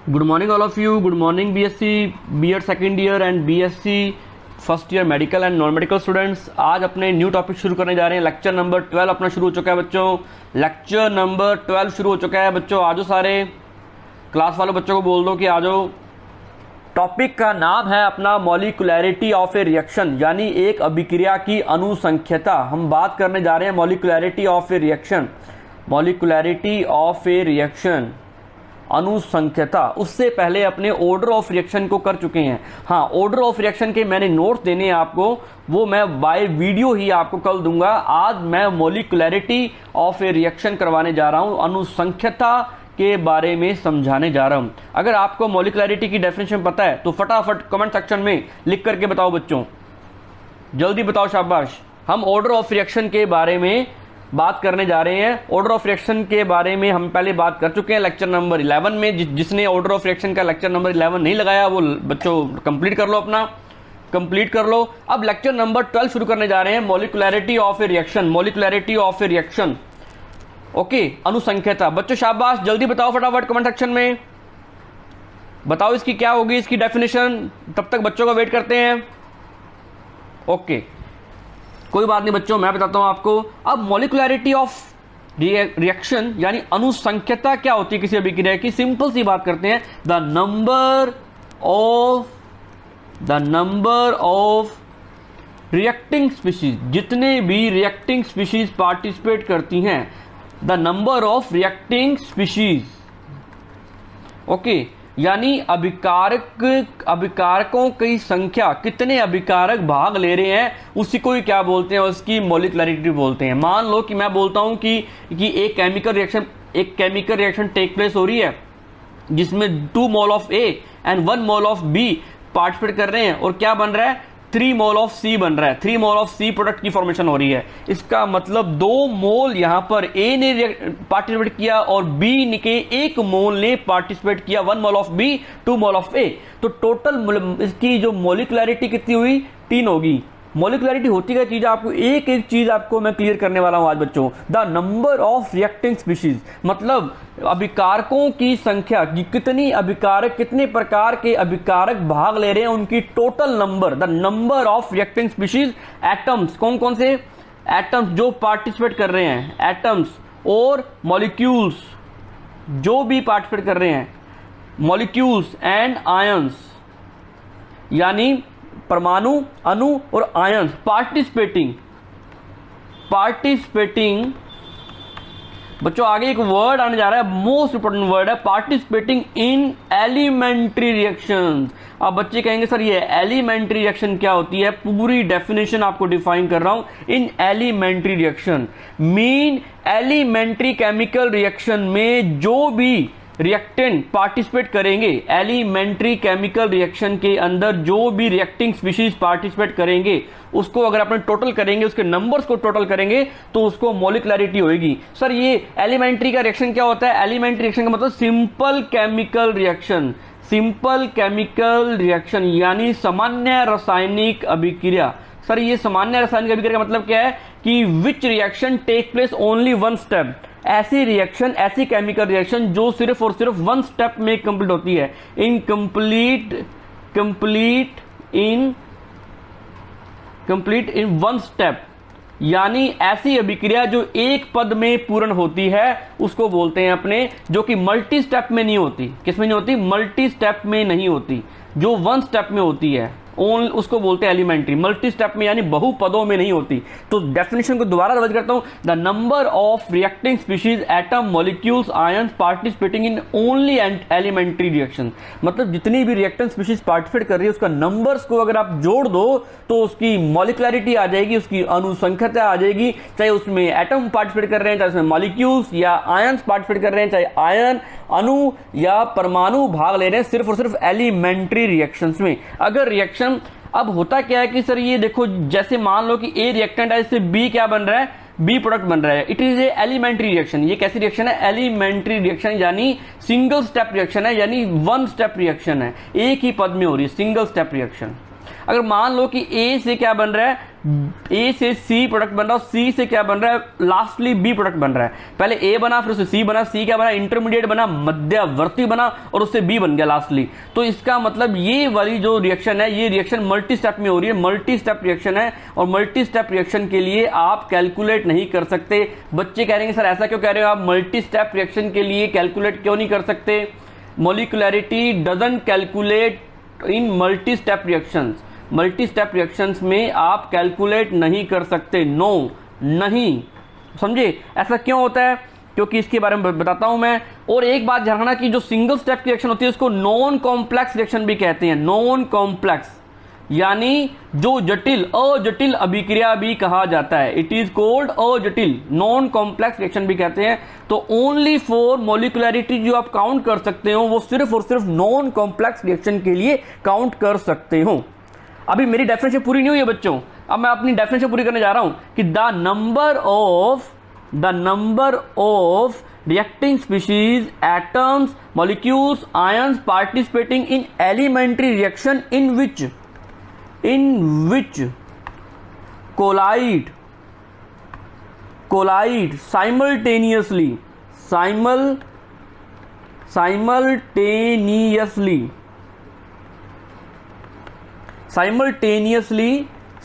Good morning all of you. Good morning BSc BEd second year and BSc first year medical and non medical students. आज अपने new topic शुरू करने जा रहे हैं। Lecture number 12 अपना शुरू हो चुका है बच्चों। लेक्चर नंबर 12 शुरू हो चुका है बच्चों। आ जाओ सारे क्लास वाले बच्चों को बोल दो कि आ जाओ। टॉपिक का नाम है अपना मॉलिक्यूलैरिटी ऑफ ए रिएक्शन, यानी एक अभिक्रिया की अनुसंख्यता। हम बात करने जा रहे हैं molecularity of a reaction, molecularity of a reaction, अनुसंख्यता। उससे पहले अपने ऑर्डर ऑफ रिएक्शन को कर चुके हैं। हाँ, ऑर्डर ऑफ रिएक्शन के मैंने नोट्स देने हैं आपको, वो मैं बाय वीडियो ही आपको कल दूंगा। आज मैं मॉलिक्यूलैरिटी ऑफ ए रिएक्शन करवाने जा रहा हूं, अनुसंख्यता के बारे में समझाने जा रहा हूं। अगर आपको मॉलिक्यूलैरिटी की डेफिनेशन पता है तो फटाफट कमेंट सेक्शन में लिख करके बताओ बच्चों, जल्दी बताओ, शाबाश। हम ऑर्डर ऑफ रिएक्शन के बारे में बात करने जा रहे हैं। ऑर्डर ऑफ रिएक्शन के बारे में हम पहले बात कर चुके हैं लेक्चर नंबर 11 में। जिसने ऑर्डर ऑफ रिएक्शन का लेक्चर नंबर 11 नहीं लगाया वो बच्चों कंप्लीट कर लो, अपना कंप्लीट कर लो। अब लेक्चर नंबर 12 शुरू करने जा रहे हैं, molecularity of a reaction, molecularity of a reaction. Okay, अनुसंख्यता। बच्चों शाबाश, जल्दी बताओ फटाफट कमेंट सेक्शन में बताओ इसकी क्या होगी, इसकी डेफिनेशन। तब तक बच्चों का वेट करते हैं। ओके, कोई बात नहीं बच्चों, मैं बताता हूं आपको। अब मॉलिक्यूलैरिटी ऑफ रिएक्शन यानी अनुसंख्यता क्या होती है किसी अभिक्रिया की। सिंपल सी बात करते हैं, the number of reacting species, जितने भी रिएक्टिंग स्पीशीज पार्टिसिपेट करती हैं, the number of reacting species. Okay, यानी अभिकारकों की संख्या, कितने अभिकारक भाग ले रहे हैं, उसी को ही क्या बोलते हैं, उसकी मॉलिक्यूलैरिटी बोलते हैं। मान लो कि मैं बोलता हूं कि एक केमिकल रिएक्शन टेक प्लेस हो रही है जिसमें 2 mole of A and 1 mole of B participate कर रहे हैं, और क्या बन रहा है, 3 मोल ऑफ सी बन रहा है। 3 मोल ऑफ सी प्रोडक्ट की फॉर्मेशन हो रही है। इसका मतलब 2 मोल यहां पर ए ने पार्टिसिपेट किया और बी के 1 मोल ने पार्टिसिपेट किया, 1 mole of B 2 mole of A. तो टोटल इसकी जो मॉलिक्यूलैरिटी कितनी हुई, 3 होगी। मॉलिक्यूलैरिटी होती क्या चीज, आपको एक एक चीज आपको मैं क्लियर करने वाला हूं आज बच्चों। The number of reacting species मतलब अभिकारकों की संख्या, कितनी अभिकारक, कितने प्रकार के अभिकारक भाग ले रहे हैं, उनकी total number. The number of reacting species, atoms, कौन कौन से एटम्स जो पार्टिसिपेट कर रहे हैं, एटम्स और मॉलिक्यूल्स जो भी पार्टिसिपेट कर रहे हैं, मॉलिक्यूल्स एंड आयंस, यानी परमाणु, अणु और आयंस पार्टिसिपेटिंग। बच्चों आगे एक वर्ड आने जा रहा है, मोस्ट इंपोर्टेंट वर्ड है, पार्टिसिपेटिंग इन एलिमेंट्री रिएक्शंस। अब बच्चे कहेंगे सर ये एलिमेंट्री रिएक्शन क्या होती है, पूरी डेफिनेशन आपको डिफाइन कर रहा हूं। In elementary reaction mean elementary chemical reaction में जो भी रिएक्टेंट पार्टिसिपेट करेंगे, एलिमेंट्री केमिकल रिएक्शन के अंदर जो भी रिएक्टिंग स्पीशीज पार्टिसिपेट करेंगे, उसको अगर अपन टोटल करेंगे, उसके नंबर्स को टोटल करेंगे तो उसको मॉलिक्यूलैरिटी होगी। सर ये एलिमेंट्री का रिएक्शन क्या होता है, एलिमेंट्री रिएक्शन का मतलब simple chemical reaction, simple chemical reaction यानी सामान्य रासायनिक अभिक्रिया। सर ये सामान्य रासायनिक अभिक्रिया का मतलब क्या है कि which reaction take place only 1 step, ऐसी रिएक्शन, ऐसी केमिकल रिएक्शन जो सिर्फ और सिर्फ 1 स्टेप में कंप्लीट होती है। कंप्लीट इन 1 स्टेप, यानी ऐसी अभिक्रिया जो एक पद में पूर्ण होती है उसको बोलते हैं अपने, जो कि मल्टी स्टेप में नहीं होती। किस में नहीं होती, मल्टी स्टेप में नहीं होती, जो 1 स्टेप में होती है उसको बोलते हैं एलिमेंट्री। मल्टी स्टेप में यानी बहु पदों में नहीं होती। तो डेफिनेशन को दोबारा रिवाइज करता हूं, the number of reacting species, atom, molecules, ions participating in only elementary reaction. मतलब जितनी भी रिएक्टेंट स्पीशीज पार्टिसिपेट कर रही है उसका नंबर्स को अगर आप जोड़ दो तो उसकी मॉलिक्यूलैरिटी आ जाएगी, उसकी अनुसंख्यता आ जाएगी। चाहे उसमें एटम पार्टिसिपेट कर रहे हैं, चाहे उसमें मॉलिक्यूल्स या आयंस पार्टिसिपेट कर रहे हैं, चाहे आयन, अणु या परमाणु भाग ले रहे हैं, सिर्फ और सिर्फ एलिमेंट्री रिएक्शंस में। अगर रिएक्शन, अब होता क्या है कि सर ये देखो, जैसे मान लो कि ए रिएक्टेंट है, इससे बी क्या बन रहा है, बी प्रोडक्ट बन रहा है। It is a elementary reaction. ये कैसी रिएक्शन है, एलिमेंट्री रिएक्शन, यानी सिंगल स्टेप रिएक्शन है, यानी 1 स्टेप रिएक्शन है, एक ही पद में हो रही है, सिंगल स्टेप रिएक्शन। अगर मान लो कि ए से क्या बन रहा है, ए से सी प्रोडक्ट बन रहा है, सी से क्या बन रहा है, लास्टली बी प्रोडक्ट बन रहा है। पहले ए बना, फिर उससे सी बना, सी क्या बना, इंटरमीडिएट बना, मध्यवर्ती बना, और उससे बी बन गया लास्टली। तो इसका मतलब ये वाली जो रिएक्शन है, ये रिएक्शन मल्टी स्टेप में हो रही है, मल्टी स्टेप रिएक्शन है। और मल्टी स्टेप रिएक्शन के लिए आप कैलकुलेट नहीं कर सकते। बच्चे कह रहे हैं सर ऐसा क्यों कह रहे हो आप, मल्टी स्टेप रिएक्शन के लिए कैलकुलेट क्यों नहीं कर सकते? Molecularity doesn't calculate in multi step reactions. Multi step reactions में आप कैलकुलेट नहीं कर सकते, नो नहीं, समझे? ऐसा क्यों होता है? क्योंकि इसके बारे में बताता हूं मैं। और एक बात ध्यान रखना कि जो सिंगल स्टेप की रिएक्शन होती है उसको नॉन कॉम्प्लेक्स रिएक्शन भी कहते हैं। नॉन कॉम्प्लेक्स यानी जो जटिल, अजटिल अभिक्रिया भी कहा जाता है। इट इज कोल्ड अजटिल, नॉन कॉम्प्लेक्स रिएक्शन भी कहते हैं। तो ओनली फॉर मोलिकुलैरिटी जो आप काउंट कर सकते हो वो सिर्फ और सिर्फ नॉन कॉम्प्लेक्स रिएक्शन के लिए काउंट कर सकते हो। अभी मेरी डेफिनेशन पूरी नहीं हुई है बच्चों, अब मैं अपनी डेफिनेशन पूरी करने जा रहा हूं कि the number of reacting species, atoms, molecules, ions participating in elementary reaction in which collide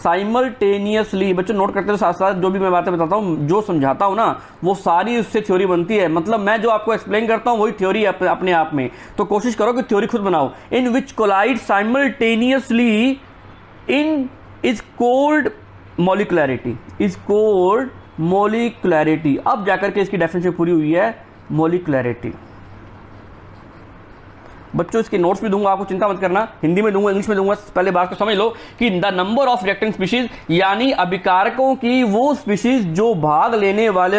simultaneously बच्चों नोट करते हैं साथ साथ, जो भी मैं बातें बताता हूं, जो समझाता हूं ना वो सारी उससे थ्योरी बनती है। मतलब मैं जो आपको एक्सप्लेन करता हूं वही थ्योरी है अपने आप में। तो कोशिश करो कि थ्योरी खुद बनाओ। In which collide simultaneously in is called molecularity. अब जाकर के इसकी डेफिनेशन पूरी हुई है, मोलिकुलैरिटी। बच्चों इसके नोट्स भी दूंगा, आपको चिंता मत करना, हिंदी में दूंगा, इंग्लिश में दूंगा। पहले बात को समझ लो कि the number of reacting species यानी अभिकारकों की वो स्पीशीज जो भाग लेने वाले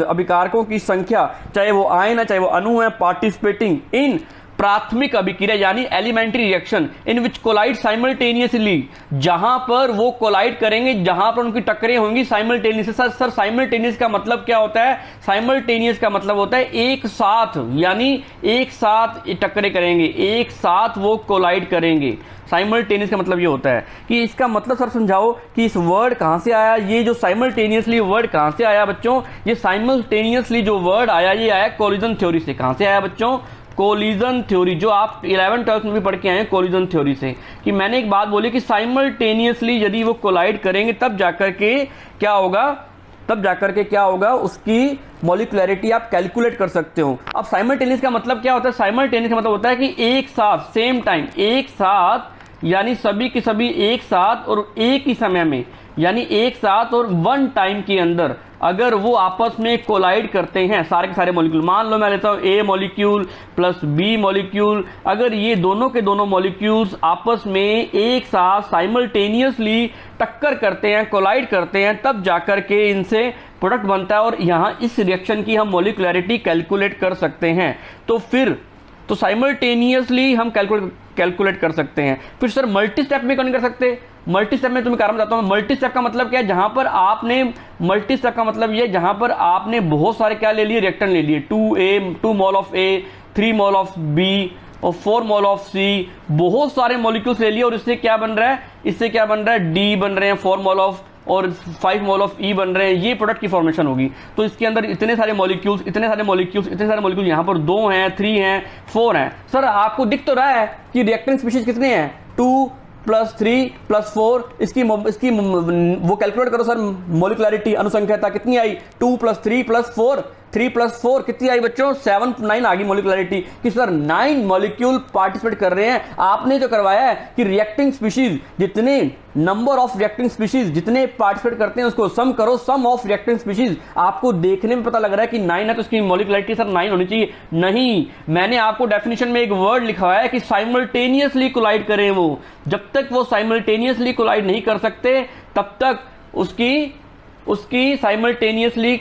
अभिकारकों की संख्या, चाहे वो आयन है चाहे वो अणु है, पार्टिसिपेटिंग इन प्राथमिक अभिक्रिया यानी elementary reaction in which collide simultaneously, जहां पर वो कोलाइड करेंगे, जहां पर उनकी टक्करें होंगी साइमल्टेनियस। सर साइमल्टेनियस का मतलब क्या होता है? साइमल्टेनियस का मतलब होता है एक साथ, यानी एक साथ टक्करें करेंगे, एक साथ वो कोलाइड करेंगे। साइमल्टेनियस का मतलब ये होता है कि इसका मतलब सर समझाओ कि इस वर्ड कहां से आया, ये जो साइमल्टेनियसली वर्ड कहां से आया बच्चों? ये साइमल्टेनियसली जो वर्ड आया ये आया कोलिजन थ्योरी से। कहां से आया बच्चों? कोलिजन थ्योरी, जो आप 11th-12th में भी पढ़ के आए हैं कोलिजन थ्योरी से। कि मैंने एक बात बोली कि साइमल्टेनियसली यदि वो कोलाइड करेंगे तब जाकर के क्या होगा, उसकी मोलिकुलैरिटी आप कैलकुलेट कर सकते हो। अब साइमल्टेनियस का मतलब क्या होता है? साइमल्टेनियस का मतलब होता है कि एक साथ, सेम टाइम, एक साथ, यानी सभी के सभी एक साथ और एक ही समय में, यानी एक साथ और वन टाइम के अंदर अगर वो आपस में कोलाइड करते हैं सारे के सारे मॉलिक्यूल। मान लो मैं लेता हूं ए मॉलिक्यूल प्लस बी मॉलिक्यूल, अगर ये दोनों के दोनों मॉलिक्यूल्स आपस में एक साथ साइमल्टेनियसली टक्कर करते हैं, कोलाइड करते हैं, तब जाकर के इनसे प्रोडक्ट बनता है और यहां इस रिएक्शन की हम मोलिकुलैरिटी कैलकुलेट कर सकते हैं। तो साइमल्टेनियसली हम कैलकुलेट कर सकते हैं। फिर सर मल्टी स्टेप में क्यों नहीं कर सकते? मल्टी स्टेप में तुम्हें कारण बताता हूं। मल्टी स्टेप का मतलब क्या है? जहां पर आपने, मल्टी स्टेप का मतलब ये जहां पर आपने बहुत सारे क्या ले लिए, रिएक्टेंट ले लिए, 2 mole of A, 3 mole of B और 4 मोल ऑफ सी, बहुत सारे मॉलिक्यूल्स ले लिए और इससे क्या बन रहा है, डी बन रहे हैं, 4 मोल ऑफ और 5 मोल ऑफ ई बन रहे हैं। ये प्रोडक्ट की फॉर्मेशन होगी। तो इसके अंदर इतने सारे मॉलिक्यूल्स यहां पर 2 हैं, 3 हैं, 4 हैं। सर आपको दिख तो रहा है कि रिएक्टिंग स्पीशीज कितने हैं? 2 + 3 + 4। इसकी वो कैलकुलेट करो सर, मोलिकुलैरिटी अनुसंख्यता कितनी आई? 2 + 3 + 4, 3 + 4 कितनी आई बच्चों? 7, 9 आ गई मोलिकुलैरिटी। कि सर 9 मॉलिक्यूल पार्टिसिपेट कर रहे हैं। आपने जो करवाया है कि रिएक्टिंग स्पीशीज जितने नंबर ऑफ रिएक्टिंग स्पीशीज जितने पार्टिसिपेट करते हैं उसको सम करो, सम ऑफ रिएक्टिंग स्पीशीज। आपको देखने में पता लग रहा है कि 9 है तो इसकी मोलिकुलैरिटी सर 9 होनी चाहिए। नहीं, मैंने आपको डेफिनेशन में एक वर्ड लिखवाया है कि साइमल्टेनियसली कोलाइड करें। वो जब तक वो साइमल्टेनियसली कोलाइड नहीं कर सकते तब तक उसकी साइमल्टेनियसली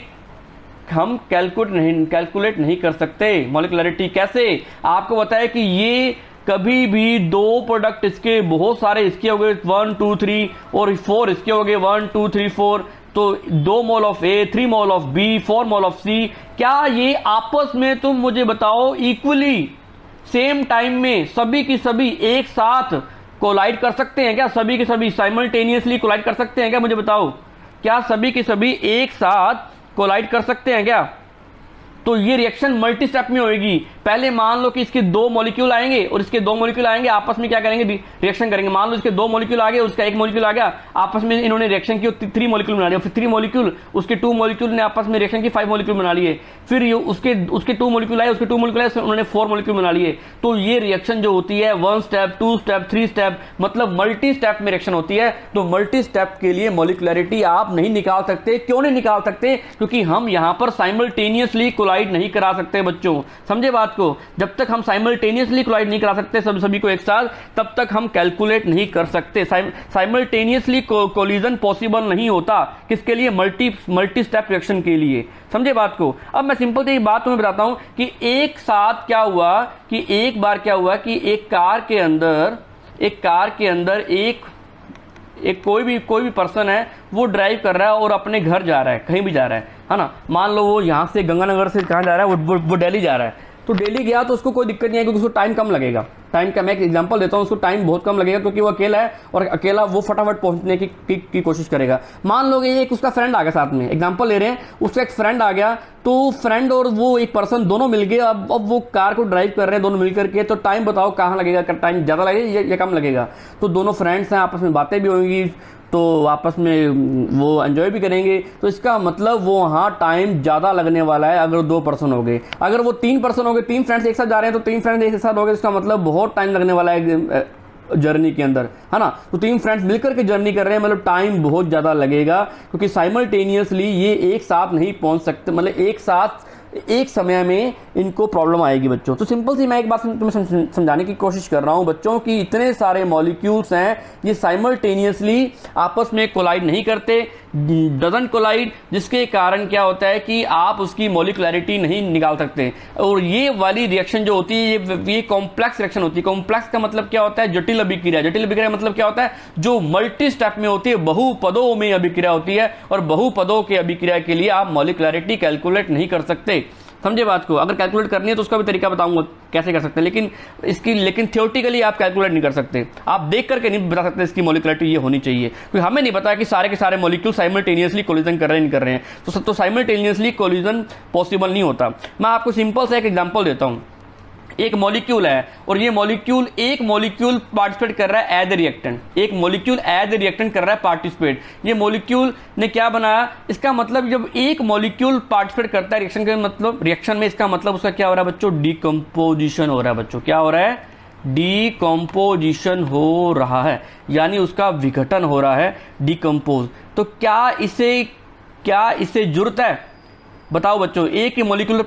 हम कैलकुलेट नहीं कर सकते। मोलिकुलैरिटी कैसे? आपको बताया कि ये कभी भी 2 प्रोडक्ट इसके, बहुत सारे इसके हो गए 1 2 3 और 4 इसके हो गए 1 2 3 4, तो 2 mole of A, 3 mole of B, 4 mole of C, क्या ये आपस में, तुम मुझे बताओ, इक्वली सेम टाइम में सभी की सभी एक साथ कोलाइड कर सकते हैं क्या? सभी के सभी साइमल्टेनियसली कोलाइड कर सकते हैं क्या? मुझे बताओ, क्या सभी के सभी एक साथ कोलाइड कर सकते हैं क्या? तो ये रिएक्शन मल्टी स्टेप में होगी। पहले मान लो कि इसके दो मॉलिक्यूल आएंगे और इसके दो मॉलिक्यूल आएंगे, आपस में क्या करेंगे? रिएक्शन करेंगे। मान लो इसके दो मॉलिक्यूल आ गए, उसका एक मॉलिक्यूल आ गया, आपस में इन्होंने रिएक्शन की, 3 मॉलिक्यूल बना लिए। फिर 3 मॉलिक्यूल, उसके 2 मॉलिक्यूल ने आपस में रिएक्शन की 5 मॉलिक्यूल बना लिए। फिर उसके 2 मॉलिक्यूल आए, उसके 2 मॉलिक्यूल आए, उन्होंने 4 मॉलिक्यूल बना लिए। तो ये रिएक्शन जो होती है 1 स्टेप, 2 स्टेप, 3 स्टेप, मतलब मल्टी स्टेप में रिएक्शन होती है। तो मल्टी स्टेप के लिए मॉलिक्युलरिटी आप नहीं निकाल सकते। क्यों नहीं निकाल सकते? क्योंकि हम यहां पर साइमल्टेनियसली कोलाइड नहीं करा सकते बच्चों, समझे बात को। जब तक हम साइमल्टेनियसली कोलाइड नहीं करा सकते सभी को एक साथ, तब तक हम कैलकुलेट नहीं कर सकते। साइमल्टेनियसली कोलिजन पॉसिबल नहीं होता। किसके लिए? मल्टी स्टेप रिएक्शन के लिए, समझे बात को। अब मैं सिंपल सी बात तुम्हें बताता हूं कि एक साथ क्या हुआ कि एक बार क्या हुआ कि एक कार के अंदर एक कोई भी पर्सन है, वो ड्राइव कर रहा है और अपने घर जा रहा है, कहीं भी जा रहा है ना। मान लो वो यहाँ से गंगानगर से कहाँ जा रहा है? वो दिल्ली जा रहा है। तो दिल्ली गया तो उसको कोई दिक्कत नहीं है, क्योंकि उसको टाइम कम लगेगा। टाइम का मैं एक एग्जांपल देता हूँ, उसको टाइम बहुत कम लगेगा, क्योंकि वो अकेला है और अकेला वो फटाफट पहुंचने की कोशिश करेगा। मान लो एक उसका फ्रेंड आ गया साथ में, एग्जांपल ले रहे हैं, उसका एक फ्रेंड आ गया, तो फ्रेंड और वो एक पर्सन दोनों मिल गए। अब वो कार को ड्राइव कर रहे हैं दोनों मिलकर के। तो टाइम बताओ कहाँ लगेगा? टाइम ज्यादा लगेगा या कम लगेगा? तो दोनों फ्रेंड्स हैं, आपस में बातें भी होंगी, तो आपस में वो एंजॉय भी करेंगे। तो इसका मतलब वो वहाँ टाइम ज़्यादा लगने वाला है अगर 2 पर्सन हो गए। अगर वो 3 पर्सन हो गए, 3 फ्रेंड्स एक साथ जा रहे हैं, तो 3 फ्रेंड्स एक साथ हो गए, इसका मतलब बहुत टाइम लगने वाला है जर्नी के अंदर, है ना। तो 3 फ्रेंड्स मिलकर के जर्नी कर रहे हैं, मतलब टाइम बहुत ज़्यादा लगेगा, क्योंकि साइमल्टेनियसली ये एक साथ नहीं पहुँच सकते, मतलब एक साथ एक समय में इनको प्रॉब्लम आएगी बच्चों। तो सिंपल सी मैं एक बात तुम्हें समझाने की कोशिश कर रहा हूं बच्चों कि इतने सारे मॉलिक्यूल्स हैं, ये साइमल्टेनियसली आपस में कोलाइड नहीं करते, डजंट कोलाइड, जिसके कारण क्या होता है कि आप उसकी मॉलिक्युलरिटी नहीं निकाल सकते। और ये वाली रिएक्शन जो होती है ये कॉम्प्लेक्स रिएक्शन होती है। कॉम्प्लेक्स का मतलब क्या होता है? जटिल अभिक्रिया। जटिल अभिक्रिया मतलब क्या होता है? जो मल्टी स्टेप में होती है, बहुपदों में अभिक्रिया होती है, और बहुपदों के अभिक्रिया के लिए आप मॉलिक्युलरिटी कैलकुलेट नहीं कर सकते, समझे बात को। अगर कैलकुलेट करनी है तो उसका भी तरीका बताऊंगा कैसे कर सकते हैं, लेकिन थियोरेटिकली आप कैलकुलेट नहीं कर सकते। आप देख करके नहीं बता सकते इसकी मॉलिक्युलरिटी ये होनी चाहिए, क्योंकि हमें नहीं पता कि सारे के सारे मॉलिक्यूल साइमल्टेनियसली कोलिजन कर रहे हैं नहीं कर रहे हैं। तो साइमल्टेनियसली कोलिजन पॉसिबल नहीं होता। मैं आपको सिंपल सा एक एग्जांपल देता हूं। एक मॉलिक्यूल है और ये एक मॉलिक्यूल पार्टिसिपेट कर रहा है एज ए रिएक्टेंट। एक मॉलिक्यूल एज ए रिएक्टेंट कर रहा है पार्टिसिपेट। ये मॉलिक्यूल ने क्या बनाया? इसका मतलब जब एक मॉलिक्यूल पार्टिसिपेट करता है रिएक्शन के मतलब रिएक्शन में, इसका मतलब उसका क्या हो रहा है बच्चों? डिकम्पोजिशन हो रहा है बच्चों। क्या हो रहा है? डिकम्पोजिशन हो रहा है, यानी उसका विघटन हो रहा है, डिकम्पोज। तो क्या इसे जरूरत है? बताओ बच्चों, एक ही मॉलिक्यूल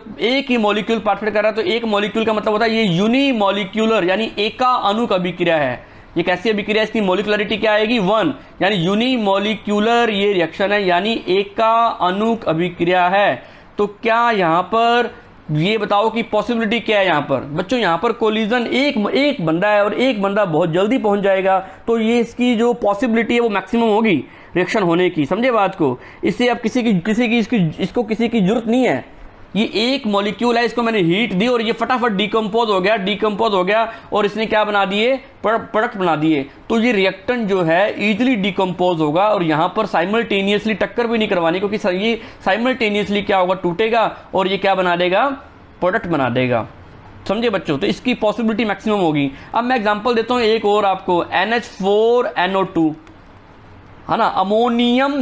पार्टिसिपेट कर रहा है, तो एक मॉलिक्यूल का मतलब होता है ये यूनिमॉलिक्यूलर यानी एका अणुक अभिक्रिया है। ये कैसी अभिक्रिया? इसकी मॉलिक्युलरिटी क्या आएगी? 1, यानी यूनिमॉलिक्यूलर ये रिएक्शन है, यानी एका अणुक अभिक्रिया है। तो क्या यहां पर ये बताओ कि पॉसिबिलिटी क्या है यहां पर बच्चों? यहां पर कोलिजन एक बंदा है और एक बंदा बहुत जल्दी पहुंच जाएगा, तो ये इसकी जो पॉसिबिलिटी है वो मैक्सिमम होगी रिएक्शन होने की, समझे बात को। इससे अब किसी की जरूरत नहीं है। ये एक मॉलिक्यूल है, इसको मैंने हीट दी और ये फटाफट डिकम्पोज हो गया और इसने क्या बना दिए? प्रोडक्ट बना दिए। तो ये रिएक्टेंट जो है इजीली डिकम्पोज होगा, और यहां पर साइमल्टेनियसली टक्कर भी नहीं करवानी, क्योंकि ये साइमल्टेनियसली क्या होगा? टूटेगा और ये क्या बना देगा? प्रोडक्ट बना देगा, समझे बच्चों। तो इसकी पॉसिबिलिटी मैक्सिमम होगी। अब मैं एग्जांपल देता हूं एक और आपको, NH4NO2, है ना, अमोनियम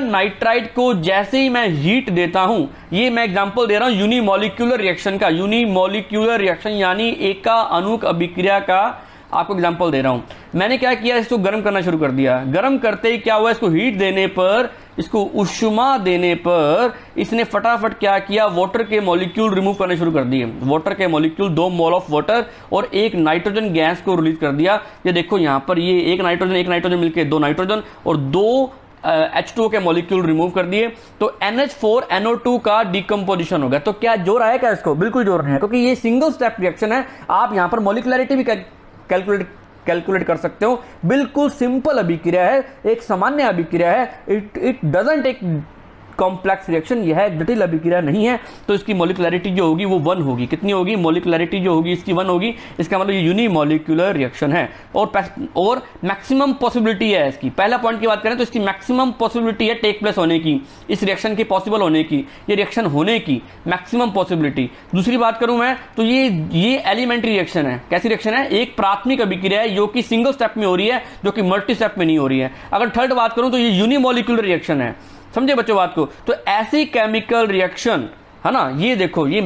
नाइट्राइट को जैसे ही मैं हीट देता हूं, ये मैं एग्जांपल दे रहा हूं यूनिमॉलिक्यूलर रिएक्शन का, यूनिमॉलिक्यूलर रिएक्शन यानी एका अणुक अभिक्रिया का आपको एग्जांपल दे रहा हूं। मैंने क्या किया? इसको गर्म करना शुरू कर दिया। गर्म करते ही क्या हुआ? इसको हीट देने पर, इसको उष्मा देने पर इसने फटाफट क्या किया? वाटर के मॉलिक्यूल रिमूव करने शुरू कर दिए। वाटर के मॉलिक्यूल 2 मोल ऑफ वाटर और एक नाइट्रोजन गैस को रिलीज कर दिया। ये देखो यहां पर ये एक नाइट्रोजन मिलकर 2 नाइट्रोजन और 2 H2O के मॉलिक्यूल रिमूव कर दिए। तो NH4NO2 का डिकम्पोजिशन हो गया। तो क्या जोर आया क्या इसको? बिल्कुल जोर नहीं है, क्योंकि ये सिंगल स्टेप रिएक्शन है। आप यहां पर मॉलिक्युलरिटी भी कैलकुलेट कर सकते हो। बिल्कुल सिंपल अभिक्रिया है, एक सामान्य अभिक्रिया है। It doesn't take complex reaction, यह एक जटिल अभिक्रिया नहीं है, तो इसकी मोलिकुलरिटी जो होगी वो 1 होगी। कितनी होगी? मोलिकुलरिटी जो होगी इसकी 1 होगी। इसका मतलब ये यूनिमोलिकुलर रिएक्शन है और मैक्सिमम पॉसिबिलिटी है इसकी। पहला पॉइंट की बात करें तो इसकी मैक्सिमम पॉसिबिलिटी है टेक प्लेस होने की, इस रिएक्शन के पॉसिबल होने की, ये रिएक्शन होने की मैक्सिमम पॉसिबिलिटी। दूसरी बात करूं मैं तो ये एलिमेंट्री रिएक्शन है। कैसी रिएक्शन है? एक प्राथमिक अभिक्रिया है जो कि सिंगल स्टेप में हो रही है, जो कि मल्टी स्टेप में नहीं हो रही है। अगर थर्ड बात करूं तो ये यूनिमोलिकुलर रिएक्शन है। समझे बच्चों बात को? तो ऐसी केमिकल रिएक्शन है ना, ये देखो ये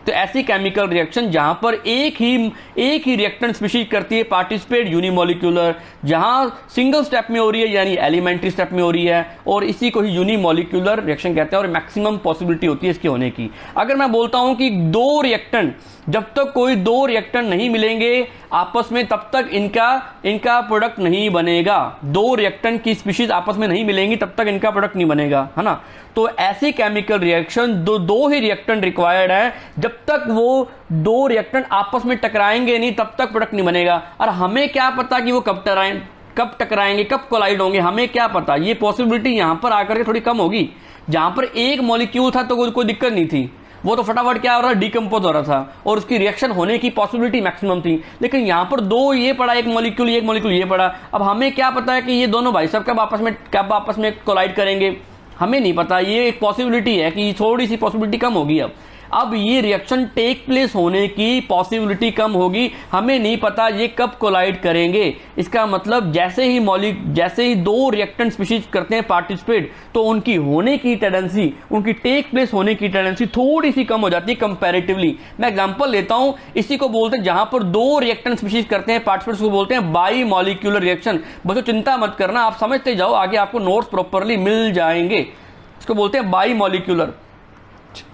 तो ऐसी केमिकल रिएक्शन जहां पर एक ही रिएक्टेंट स्पीशीज करती है पार्टिसिपेट, यूनिमोलिकुलर। जहां सिंगल स्टेप में हो रही है यानी एलिमेंट्री स्टेप में हो रही है, और इसी को ही यूनिमोलिकुलर रिएक्शन कहते हैं, और मैक्सिमम पॉसिबिलिटी होती है इसके होने की। अगर मैं बोलता हूं कि दो रिएक्टेंट, जब तक कोई दो रिएक्टेंट नहीं मिलेंगे आपस में तब तक इनका प्रोडक्ट नहीं बनेगा। दो रिएक्टेंट की स्पीशीज आपस में नहीं मिलेंगी तब तक इनका प्रोडक्ट नहीं बनेगा, है ना। तो ऐसी केमिकल रिएक्शन दो ही रिएक्टेंट रिक्वायर्ड है, जब तक वो दो रिएक्टेंट आपस में टकराएंगे नहीं तब तक प्रोडक्ट नहीं बनेगा। और हमें क्या पता कि वो कब टकराएंगे, कब कोलाइड होंगे, हमें क्या पता। ये पॉसिबिलिटी यहां पर आकर के थोड़ी कम होगी। जहां पर एक मॉलिक्यूल था तो कोई दिक्कत नहीं थी, वो तो फटाफट क्या हो रहा, डिकम्पोज हो रहा था और उसकी रिएक्शन होने की पॉसिबिलिटी मैक्सिमम थी। लेकिन यहां पर दो ये पड़ा, एक मॉलिक्यूल ये पड़ा। अब हमें क्या पता है कि ये दोनों भाई साहब कब आपस में कोलाइड करेंगे, हमें नहीं पता। ये एक पॉसिबिलिटी है कि थोड़ी सी पॉसिबिलिटी कम होगी। अब ये रिएक्शन टेक प्लेस होने की पॉसिबिलिटी कम होगी, हमें नहीं पता ये कब कोलाइड करेंगे। इसका मतलब जैसे ही दो रिएक्टेंट स्पीशीज करते हैं पार्टिसिपेट, तो उनकी होने की टेंडेंसी, उनकी टेक प्लेस होने की टेंडेंसी थोड़ी सी कम हो जाती है कंपैरेटिवली। मैं एग्जांपल लेता हूं, इसी को बोलते हैं जहां पर दो रिएक्टेंट स्पीशीज करते हैं पार्टिसिपेट, को बोलते हैं बाई मॉलिक्यूलर रिएक्शन। बच्चों चिंता मत करना, आप समझते जाओ, आगे आपको नोट्स प्रॉपरली मिल जाएंगे। इसको बोलते हैं बाई मॉलिक्यूलर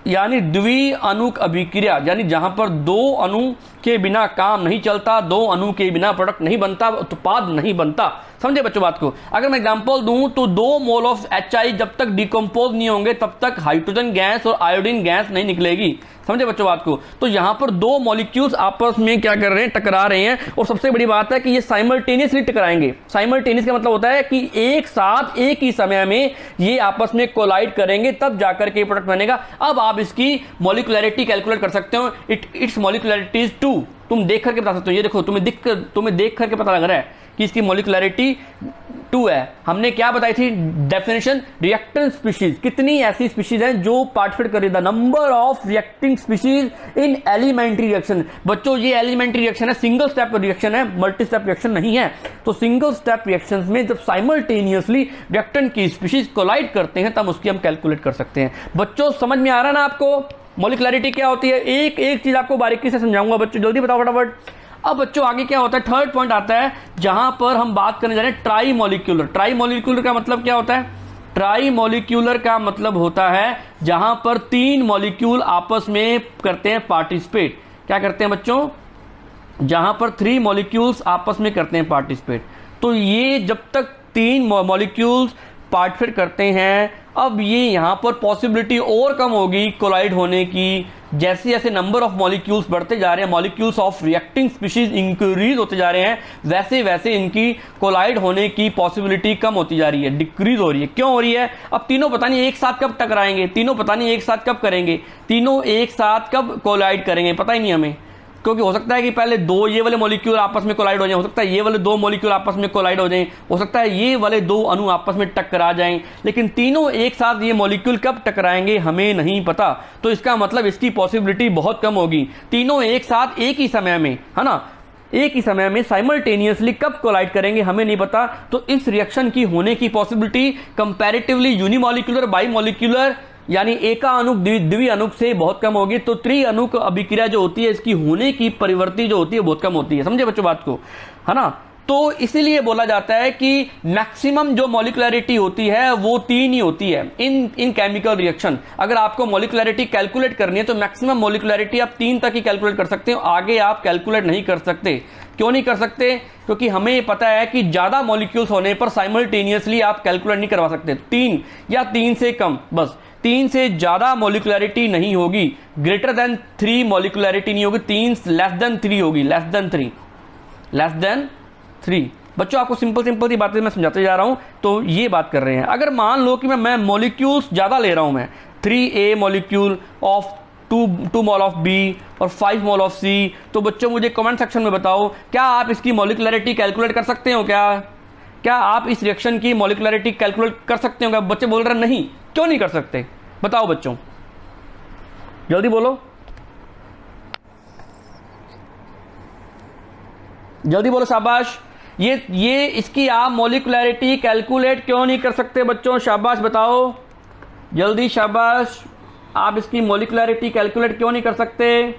यानी द्विअणुक अभिक्रिया, यानी जहां पर दो अणु के बिना काम नहीं चलता, दो अणु के बिना प्रोडक्ट नहीं बनता, उत्पाद नहीं बनता। समझे बच्चों बात को? अगर मैं एग्जांपल दूं तो 2 मोल ऑफ HI जब तक डिकम्पोज नहीं होंगे तब तक हाइड्रोजन गैस और आयोडीन गैस नहीं निकलेगी। समझे बच्चों बात को? तो यहां पर दो मॉलिक्यूल्स आपस में क्या कर रहे हैं, टकरा रहे हैं। और सबसे बड़ी बात है कि ये साइमल्टेनियसली टकराएंगे। साइमल्टेनियस का मतलब होता है कि एक साथ एक ही समय में ये आपस में कोलाइड करेंगे, तब जाकर के प्रोडक्ट बनेगा। अब आप इसकी मॉलिक्युलरिटी कैलकुलेट कर सकते हो। Its molecularity is 2। तुम देख करके बता सकते हो। ये देखो, तुम्हें देख करके पता लग रहा है कि इसकी मॉलिक्युलरिटी 2 है। हमने क्या बताई थी डेफिनेशन? Reactant species. कितनी ऐसी स्पीशीज हैं जो पार्टिसिपेट कर रही है? Number of reacting species in elementary reaction. बच्चों ये एलिमेंट्री रिएक्शन है, सिंगल स्टेप रिएक्शन है, मल्टी स्टेप रिएक्शन नहीं है। तो सिंगल स्टेप रिएक्शंस में जब साइमल्टेनियसली रिएक्टेंट की स्पीशीज कोलाइड करते हैं तब उसकी हम कैलकुलेट कर सकते हैं। बच्चों समझ में आ रहा है ना आपको मॉलिक्युलरिटी क्या होती है? एक चीज आपको बारीकी से समझाऊंगा बच्चों, जल्दी बताओ फटाफट। अब बच्चों आगे क्या होता है, थर्ड पॉइंट आता है जहां पर हम बात करने जा रहे हैं ट्राई मॉलिक्यूलर। ट्राई मॉलिक्यूलर का मतलब क्या होता है? ट्राई मॉलिक्यूलर का मतलब होता है जहां पर 3 मॉलिक्यूल आपस में करते हैं पार्टिसिपेट। क्या करते हैं बच्चों? जहां पर 3 मॉलिक्यूल्स आपस में करते हैं पार्टिसिपेट। तो ये जब तक 3 मॉलिक्यूल्स पार्टिसिपेट करते हैं, अब ये यहां पर पॉसिबिलिटी और कम होगी कोलाइड होने की। जैसे जैसे नंबर ऑफ मॉलिक्यूल्स बढ़ते जा रहे हैं, molecules of reacting species increase होते जा रहे हैं, वैसे वैसे इनकी कोलाइड होने की पॉसिबिलिटी कम होती जा रही है, डिक्रीज हो रही है। क्यों हो रही है? अब तीनों पता नहीं एक साथ कब टकराएंगे, तीनों पता नहीं एक साथ कब करेंगे, तीनों एक साथ कब कोलाइड करेंगे, पता ही नहीं हमें। क्योंकि हो सकता है कि पहले दो ये वाले मॉलिक्यूल आपस में कोलाइड हो जाएं, हो सकता है ये वाले दो मॉलिक्यूल आपस में कोलाइड हो जाएं, हो सकता है ये वाले दो अणु आपस में टकरा जाएं, लेकिन तीनों एक साथ ये मॉलिक्यूल कब टकराएंगे हमें नहीं पता। तो इसका मतलब इसकी पॉसिबिलिटी बहुत कम होगी। तीनों एक साथ एक ही समय में, है ना, एक ही समय में साइमल्टेनियसली कब कोलाइड करेंगे हमें नहीं पता। तो इस रिएक्शन की होने की पॉसिबिलिटी कंपैरेटिवली यूनिमॉलिक्यूलर, बाईमॉलिक्यूलर यानी एकाअणुक द्विअणुक से बहुत कम होगी। तो त्रिअणुक अभिक्रिया जो होती है इसकी होने की परिवर्ती जो होती है बहुत कम होती है। समझे बच्चों बात को, है ना। तो इसीलिए बोला जाता है कि मैक्सिमम जो मॉलिक्युलरिटी होती है वो 3 ही होती है इन केमिकल रिएक्शन। अगर आपको मॉलिक्युलरिटी कैलकुलेट करनी है तो मैक्सिमम मॉलिक्युलरिटी आप 3 तक ही कैलकुलेट कर सकते हो, आगे आप कैलकुलेट नहीं कर सकते। क्यों नहीं कर सकते? क्योंकि हमें पता है कि ज्यादा मॉलिक्यूल्स होने पर साइमल्टेनियसली आप कैलकुलेट नहीं करवा सकते। 3 या 3 से कम, बस 3 से ज्यादा मॉलिक्युलरिटी नहीं होगी। ग्रेटर देन 3 मॉलिक्युलरिटी नहीं होगी, 3 लेस देन 3 होगी, लेस देन 3, बच्चों आपको सिंपल सिंपल सी बातें मैं समझाते जा रहा हूं, तो ये बात कर रहे हैं। अगर मान लो कि मैं मॉलिक्यूल्स ज़्यादा ले रहा हूं, मैं 3A molecule of 2 mole of B और 5 मोल ऑफ C, तो बच्चों मुझे कमेंट सेक्शन में बताओ, क्या आप इसकी मॉलिक्युलरिटी कैलकुलेट कर सकते हो? क्या आप इस रिएक्शन की मॉलिक्युलरिटी कैलकुलेट कर सकते हो? बच्चे बोल रहे हैं नहीं। क्यों नहीं कर सकते? बताओ बच्चों, जल्दी बोलो, जल्दी बोलो, शाबाश। ये इसकी आप मॉलिक्युलरिटी कैलकुलेट क्यों नहीं कर सकते बच्चों? शाबाश बताओ जल्दी, शाबाश। आप इसकी मॉलिक्युलरिटी कैलकुलेट क्यों नहीं कर सकते?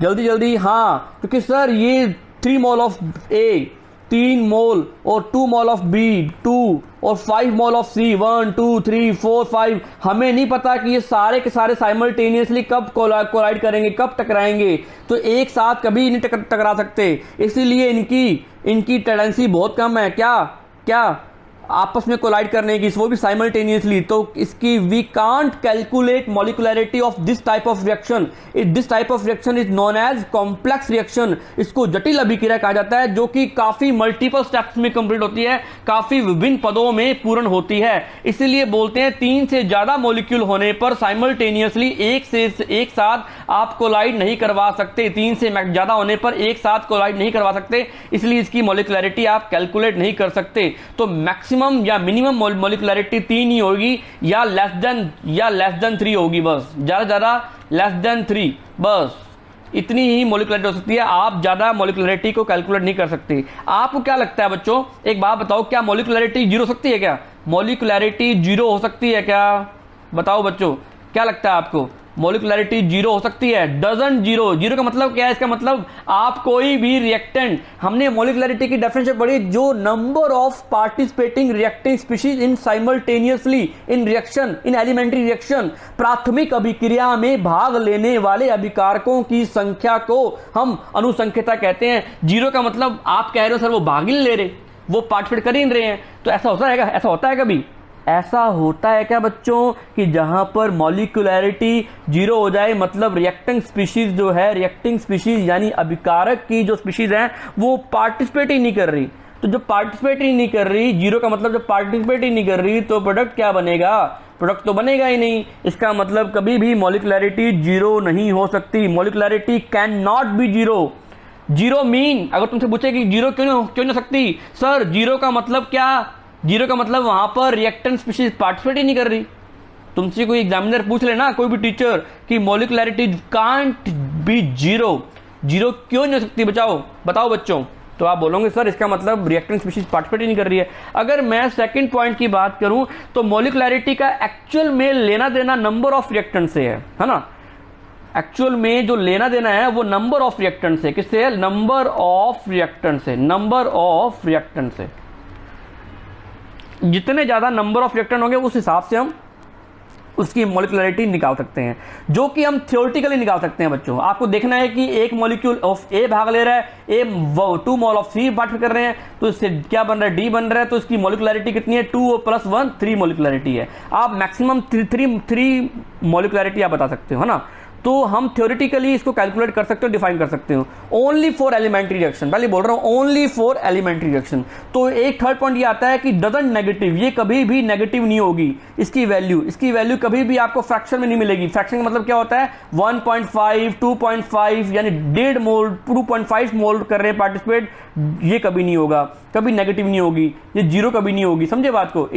जल्दी जल्दी। हाँ, क्योंकि सर ये 3 मोल ऑफ A 3 मोल और 2 मोल ऑफ B 2 और 5 मोल ऑफ C 1 2 3 4 5, हमें नहीं पता कि ये सारे के सारे साइमल्टेनियसली कब कोलाइड करेंगे, कब टकराएंगे, तो एक साथ कभी नहीं टकरा सकते। इसीलिए इनकी टेंडेंसी बहुत कम है क्या आपस में कोलाइड करने की, वो भी साइमल्टेनियसली। तो इसकी we can't calculate molecularity of this type of reaction. This type of reaction is known as complex reaction. इसको जटिल अभिक्रिया कहा जाता है, जो कि काफी मल्टीपल स्टेप्स में कंप्लीट होती है, काफी विभिन्न पदों में पूर्ण होती है। इसीलिए बोलते हैं 3 से ज्यादा मॉलिक्यूल होने पर साइमल्टेनियसली एक साथ आप कोलाइड नहीं करवा सकते। 3 से ज्यादा होने पर एक साथ कोलाइड नहीं करवा सकते, इसलिए इसकी मॉलिक्युलरिटी आप कैलकुलेट नहीं कर सकते। तो मैक्सिमम या मिनिमम मॉलिक्युलरिटी 3 ही होगी, या लेस देन 3 होगी, बस ज्यादा लेस देन 3, बस इतनी ही मॉलिक्युलरिटी हो सकती है। आप ज्यादा मॉलिक्युलरिटी को कैलकुलेट नहीं कर सकते। आपको क्या लगता है बच्चों, एक बात बताओ, क्या मॉलिक्युलरिटी 0 हो सकती है? क्या मॉलिक्युलरिटी 0 हो सकती है? क्या बताओ बच्चों, क्या लगता है आपको? मॉलिक्युलरिटी 0 हो सकती है? डजंट 0 का मतलब क्या है? इसका मतलब आप कोई भी रिएक्टेंट, हमने मॉलिक्युलरिटी की डेफिनेशन पढ़ी, जो number of participating reacting species in simultaneously in reaction, in elementary reaction, प्राथमिक अभिक्रिया में भाग लेने वाले अभिकारकों की संख्या को हम अनुसंख्यता कहते हैं। 0 का मतलब आप कह रहे हो सर वो भाग ही नहीं ले रहे, वो पार्टिसिपेट कर ही नहीं रहे हैं, तो ऐसा होता है कभी? ऐसा होता है क्या बच्चों कि जहां पर मॉलिक्युलरिटी 0 हो जाए, मतलब रिएक्टिंग स्पीशीज जो है, रिएक्टिंग स्पीशीज यानी अभिकारक की जो स्पीशीज है वो पार्टिसिपेट ही नहीं कर रही। तो जब पार्टिसिपेट ही नहीं कर रही, 0 का मतलब जब पार्टिसिपेट ही नहीं कर रही, तो प्रोडक्ट क्या बनेगा? प्रोडक्ट तो बनेगा ही नहीं। इसका मतलब कभी भी मॉलिक्युलरिटी 0 नहीं हो सकती। मॉलिक्युलरिटी कैन नॉट बी 0। 0 मीन, अगर तुमसे पूछे कि 0 क्यों नहीं हो सकती सर, 0 का मतलब क्या? 0 का मतलब वहां पर रिएक्टेंट स्पीशीज पार्टिसिपेट ही नहीं कर रही। तुमसे कोई एग्जामिनर पूछ लेना, कोई भी टीचर, कि मॉलिक्युलरिटी कांट बी 0 क्यों नहीं हो सकती? बताओ बच्चों, तो आप बोलोगे सर इसका मतलब रिएक्टेंट स्पीशीज पार्टिसिपेट ही नहीं कर रही है। अगर मैं सेकंड पॉइंट की बात करूं, तो मॉलिक्युलरिटी का एक्चुअल में लेना देना नंबर ऑफ रिएक्टेंट से है ना? एक्चुअल में जो लेना देना है वो नंबर ऑफ रिएक्टेंट से। किससे है? नंबर ऑफ रिएक्टेंट से। जितने ज्यादा नंबर ऑफ रिएक्टेंट होंगे उस हिसाब से हम उसकी मॉलिक्युलरिटी निकाल सकते हैं, जो कि हम थ्योरेटिकली निकाल सकते हैं बच्चों। आपको देखना है कि एक मॉलिक्यूल ऑफ ए भाग ले रहा है, ए 2 मोल ऑफ सी पार्ट कर रहे हैं, तो इससे क्या बन रहा है? डी बन रहा है। तो इसकी मॉलिक्युलरिटी कितनी है? 2 + 1 3 मॉलिक्युलरिटी है। आप मैक्सिमम 3 मॉलिक्युलरिटी आप बता सकते हो, है ना? तो हम थ्योरेटिकली इसको कैलकुलेट कर सकते हो, डिफाइन कर सकते हो। ओनली फॉर एलिमेंट्री रिएक्शन, पहले बोल रहा हूं, ओनली फॉर एलिमेंट्री रिएक्शन। तो एक थर्ड पॉइंट ये आता है कि डजंट नेगेटिव, ये कभी भी नेगेटिव नहीं होगी। इसकी वैल्यू कभी भी आपको फ्रैक्शन में नहीं मिलेगी। फ्रैक्शन का मतलब क्या होता है? 1.5 2.5 यानी 1.5 मोल 2.5 मोल कर रहे हैं पार्टिसिपेट, ये कभी नहीं होगा, कभी नेगेटिव नहीं होगी, ये 0 कभी नहीं होगी। समझे बात को?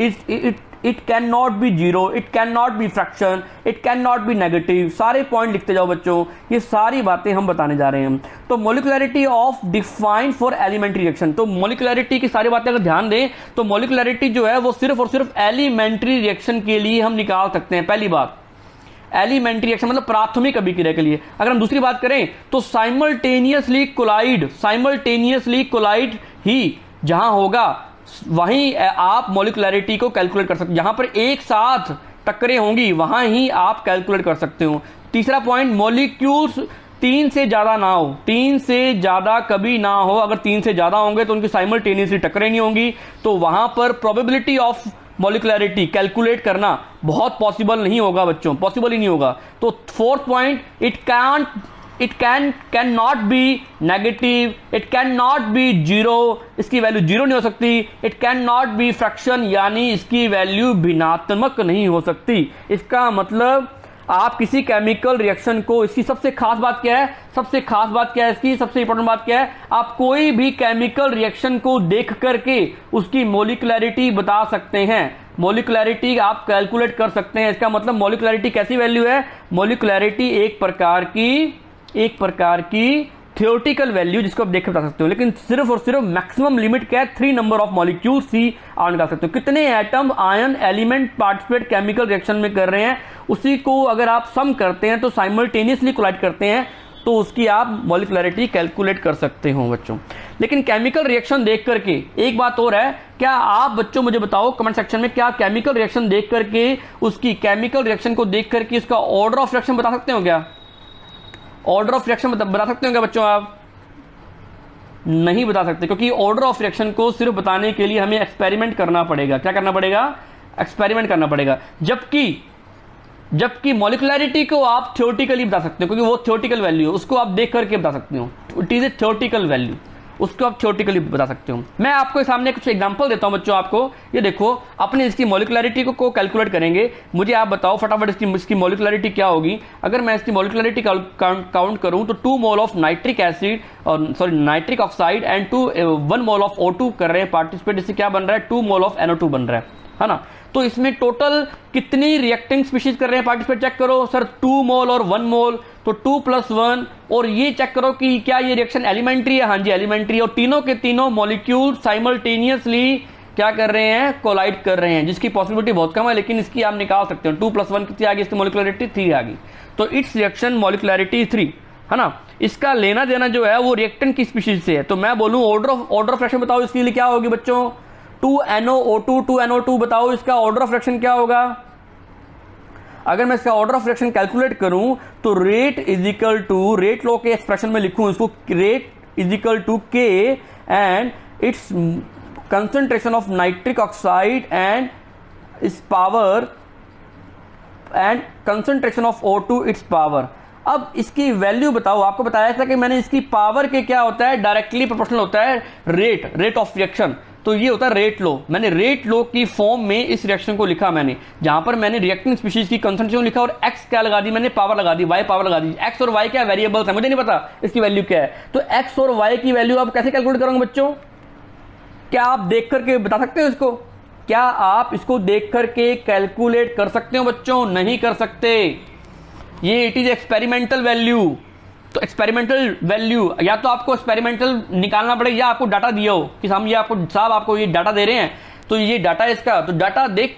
It can not be 0, it can not be fraction, it can not be negative. सारे पॉइंट लिखते जाओ बच्चों, ये सारी बातें हम बताने जा रहे हैं। तो molecularity of defined for elementary reaction, तो मॉलिक्युलरिटी की सारी बातें अगर ध्यान दें तो मॉलिक्युलरिटी जो है वो सिर्फ और सिर्फ एलिमेंट्री रिएक्शन के लिए हम निकाल सकते हैं। पहली बात, एलिमेंट्री रिएक्शन मतलब प्राथमिक अभिक्रिया के लिए। अगर हम दूसरी बात करें तो साइमल्टेनियसली कोलाइड ही जहां होगा वहीं आप मॉलिक्युलरिटी को कैलकुलेट कर सकते हो। जहां पर एक साथ टक्करें होंगी वहां ही आप कैलकुलेट कर सकते हो। तीसरा पॉइंट, मॉलिक्यूल्स 3 से ज्यादा ना हो, 3 से ज्यादा कभी ना हो। अगर 3 से ज्यादा होंगे तो उनकी साइमल्टेनियसली टक्करें नहीं होंगी, तो वहां पर प्रोबेबिलिटी ऑफ मॉलिक्युलरिटी कैलकुलेट करना बहुत पॉसिबल नहीं होगा बच्चों, पॉसिबल ही नहीं होगा। तो fourth point, it it can not be negative, it can not be zero, इसकी वैल्यू जीरो नहीं हो सकती, it can not be fraction यानी इसकी वैल्यू भिन्नात्मक नहीं हो सकती। इसका मतलब आप किसी केमिकल रिएक्शन को, इसकी सबसे खास बात क्या है, सबसे खास बात क्या है इसकी, सबसे इंपॉर्टेंट बात क्या है, आप कोई भी केमिकल रिएक्शन को देख करके उसकी मोलिकुलरिटी बता सकते हैं, मोलिकुलरिटी आप कैलकुलेट कर सकते हैं। इसका मतलब मोलिकुलरिटी कैसी वैल्यू है, मोलिकुलरिटी एक प्रकार की थियोरेटिकल वैल्यू जिसको आप देख कर बता सकते हो, लेकिन सिर्फ और सिर्फ मैक्सिमम लिमिट क्या है, 3 नंबर ऑफ मॉलिक्यूल सी आप निकाल सकते हो। कितने atom, ion, element participate chemical reaction में कर रहे हैं, उसी को अगर आप सम करते हैं तो साइमल्टेनियसली कोलाइड करते हैं तो उसकी आप मॉलिकुलरिटी कैलकुलेट कर सकते हो बच्चों। लेकिन केमिकल रिएक्शन देख करके एक बात और है, क्या आप बच्चों मुझे बताओ कमेंट सेक्शन में, क्या केमिकल रिएक्शन देख करके, उसकी केमिकल रिएक्शन को देख करके उसका ऑर्डर ऑफ रिएक्शन बता सकते हो क्या, ऑर्डर ऑफ रिएक्शन बता सकते हो क्या बच्चों? आप नहीं बता सकते, क्योंकि ऑर्डर ऑफ रिएक्शन को सिर्फ बताने के लिए हमें एक्सपेरिमेंट करना पड़ेगा। क्या करना पड़ेगा? एक्सपेरिमेंट करना पड़ेगा। जबकि मॉलिकुलरिटी को आप थ्योरेटिकली बता सकते हो, क्योंकि वो थ्योरेटिकल वैल्यू है, उसको आप देख करके बता सकते हो, it is A theoretical value, उसको आप थ्योरेटिकली बता सकते हो। मैं आपको सामने कुछ एग्जांपल देता हूं बच्चों आपको, ये देखो अपने इसकी मॉलिकुलरिटी को कैलकुलेट करेंगे। मुझे आप बताओ फटाफट इसकी मॉलिकुलरिटी क्या होगी। अगर मैं इसकी मॉलिकुलरिटी काउंट करूं तो 2 मोल ऑफ नाइट्रिक एसिड और nitric oxide and 1 mole of O2 कर रहे हैं पार्टिसिपेट, इससे क्या बन रहा है, 2 मोल ऑफ NO2 बन रहा है ना। तो इसमें टोटल कितनी रिएक्टिंग स्पीशीज कर रहे हैं पार्टिसिपेट, चेक करो सर, 2 मोल और 1 मोल, तो 2 + 1, और ये चेक करो कि क्या ये रिएक्शन एलिमेंट्री है, हाँ जी एलिमेंट्री है, और तीनों के तीनों मॉलिक्यूल साइमल्टेनियसली क्या कर रहे हैं, कोलाइड कर रहे हैं, जिसकी पॉसिबिलिटी बहुत कम है, लेकिन इसकी आप निकाल सकते हो। 2 + 1 कितनी आ गई, इसकी मॉलिकुलरिटी 3 आ गई, तो इट्स रिएक्शन मॉलिकुलरिटी 3 है ना। इसका लेना देना जो है वो रिएक्टेंट की स्पीशीज से है, तो मैं बोलूं ऑर्डर ऑफ रिएक्शन बताओ इसके लिए क्या होगी बच्चों, 2NO2 2NO2 बताओ इसका ऑर्डर ऑफ रिएक्शन क्या होगा। अगर मैं इसका ऑर्डर ऑफ रिएक्शन कैलकुलेट करूं तो rate is equal to, rate law के एक्सप्रेशन में लिखूं इसको, rate is equal to K and its concentration of nitric oxide and its power and concentration of O2 its power. अब इसकी value बताओ, आपको बताया था कि मैंने इसकी पावर के क्या होता है, डायरेक्टली प्रोपोर्शनल होता है रेट ऑफ रिएक्शन, तो ये होता है रेट लॉ। मैंने रेट लॉ की फॉर्म में इस रिएक्शन को लिखा, मैंने जहां पर मैंने रिएक्टिंग स्पीशीज की कंसंट्रेशन लिखा और x क्या लगा दी, मैंने पावर लगा दी, y पावर लगा दी। x और y क्या वेरिएबल्स है, मुझे नहीं पता इसकी वैल्यू क्या है, तो x और y की वैल्यू आप कैसे कैलकुलेट करोगे बच्चों? क्या आप देख करके बता सकते हो इसको? क्या आप इसको देख करके कैलकुलेट कर सकते हो बच्चों? नहीं कर सकते, ये इट इज एक्सपेरिमेंटल वैल्यू। तो एक्सपेरिमेंटल वैल्यू या तो आपको एक्सपेरिमेंटल निकालना पड़ेगा, या आपको डाटा दिया हो कि हम ये आपको साहब आपको ये डाटा दे रहे हैं, तो ये डाटा इसका, तो डाटा देख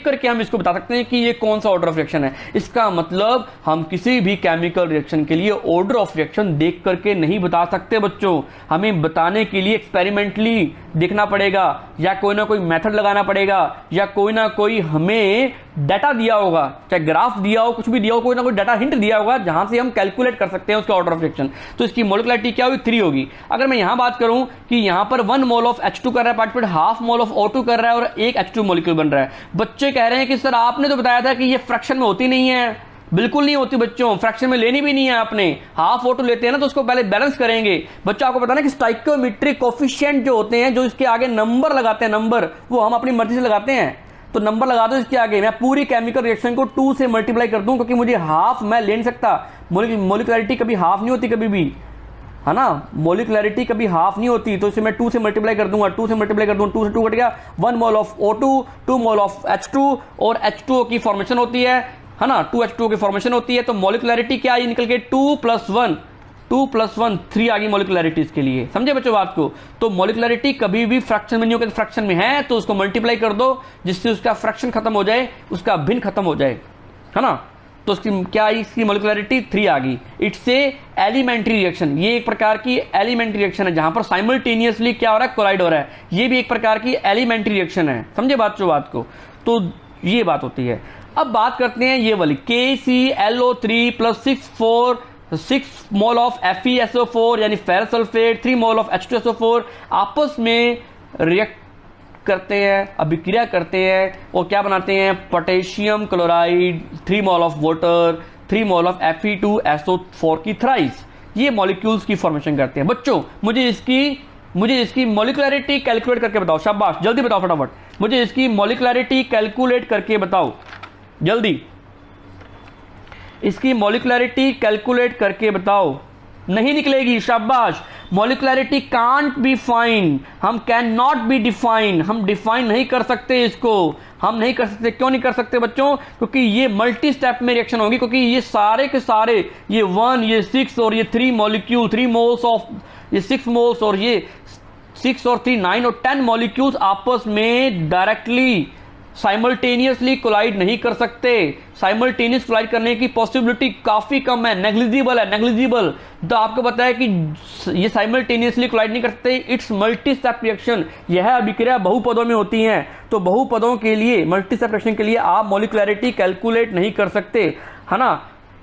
करके हम इसको बता सकते हैं कि ये कौन सा ऑर्डर ऑफ रिएक्शन है। इसका मतलब हम किसी भी केमिकल रिएक्शन के लिए ऑर्डर ऑफ रिएक्शन देख करके नहीं बता सकते बच्चों, हमें बताने के लिए एक्सपेरिमेंटली देखना पड़ेगा, या कोई ना कोई मेथड लगाना पड़ेगा, या कोई ना कोई हमें डाटा दिया होगा, चाहे ग्राफ दिया हो, कुछ भी दिया हो, कोई ना कोई डाटा हिंट दिया होगा जहां से हम कैलकुलेट कर सकते हैं उसका ऑर्डर ऑफ रिएक्शन। तो इसकी मॉलिकुलरिटी क्या होगी, 3 होगी। अगर मैं यहां बात करूं कि यहां पर 1 मोल ऑफ H2 कर रहा है participate, half mole of O2 कर रहा है और एक H2 मॉलिक्यूल बन रहा है। बच्चे कह रहे हैं कि सर आपने तो बताया था कि ये फ्रैक्शन में होती नहीं है। बिल्कुल नहीं होती बच्चों, फ्रैक्शन में लेनी भी नहीं है आपने, हाफ O2 लेते हैं ना तो उसको पहले बैलेंस करेंगे। बच्चों आपको पता ना कि स्टोइकियोमेट्रिक कोफिशिएंट जो होते हैं, जो इसके आगे नंबर लगाते हैं, नंबर वो हम अपनी मर्जी से लगाते हैं, तो नंबर लगा दो इसके आगे। मैं पूरी केमिकल रिएक्शन को 2 से मल्टीप्लाई कर दूं, क्योंकि मुझे हाफ मैं ले नहीं सकता, मॉलिकुलरिटी कभी हाफ नहीं होती कभी भी, है ना, मॉलिकुलरिटी कभी हाफ नहीं होती, तो इसे मैं 2 से मल्टीप्लाई कर दूंगा, 2 से मल्टीप्लाई कर दूंगा, 2 से 2 कट गया, 1 mole of O2, 2 mole of H2, और H2O की फॉर्मेशन होती है ना, 2H2O की फॉर्मेशन होती है, तो मॉलिकुलरिटी क्या आई निकल के 2 + 1 3 आ गई मॉलिकुलरिटी इसके लिए। समझे बच्चों बात को? तो मॉलिकुलरिटी कभी भी फ्रैक्शन में नहीं होगी, फ्रैक्शन में है तो उसको मल्टीप्लाई कर दो, जिससे उसका फ्रैक्शन खत्म हो जाए, उसका भिन्न खत्म हो जाए, है ना। तो उसकी क्या आई, इसकी मॉलिकुलरिटी 3 आ गई। इट्स ए एलिमेंट्री रिएक्शन, ये एक प्रकार की एलिमेंट्री रिएक्शन है जहां पर साइमल्टेनियसली क्या हो रहा है, कोलाइड हो रहा है। ये भी एक प्रकार की एलिमेंट्री रिएक्शन है। समझे बात को? तो ये बात होती है। अब बात करते हैं ये वाली KClO3 + 6 मोल ऑफ FeSO4 यानी ferrous sulphate, 3 mole of H2SO4 आपस में रिएक्ट करते हैं, अभिक्रिया करते हैं और क्या बनाते हैं, potassium chloride, 3 mole of water, 3 mole of Fe2SO4 की थ्राइस। ये मॉलिक्यूल्स की फॉर्मेशन करते हैं। बच्चों मुझे इसकी मॉलिक्युलरिटी कैलकुलेट करके बताओ। शाबाश, जल्दी बताओ फटाफट। मुझे इसकी मॉलिक्युलरिटी कैलकुलेट करके बताओ जल्दी। इसकी मॉलिक्युलरिटी कैलकुलेट करके बताओ। नहीं निकलेगी। शाबाश। मॉलिक्युलरिटी कांट बी फाइंड, हम कैन नॉट बी डिफाइन, हम डिफाइन नहीं कर सकते इसको, हम नहीं कर सकते। क्यों नहीं कर सकते बच्चों? क्योंकि ये मल्टी स्टेप में रिएक्शन होगी, क्योंकि ये सारे के सारे ये 1, ये 6 और ये 3 मॉलिक्यूल, 3 मोल्स ऑफ ये 6 मोल्स और ये 6 और 3 9 और 10 मॉलिक्यूल्स आपस में डायरेक्टली साइमल्टेनियसली कोलाइड नहीं कर सकते। साइमल्टेनियस कोलाइड करने की पॉसिबिलिटी काफी कम है, नेग्लिजिबल है, नेग्लिजिबल। तो आपको पता है कि ये साइमल्टेनियसली कोलाइड नहीं कर सकते। It's multi step reaction. यह अभिक्रिया बहुपदों में होती है, तो बहुपदों के लिए, मल्टी स्टेप रिएक्शन के लिए आप मॉलिक्युलरिटी कैलकुलेट नहीं कर सकते, है ना।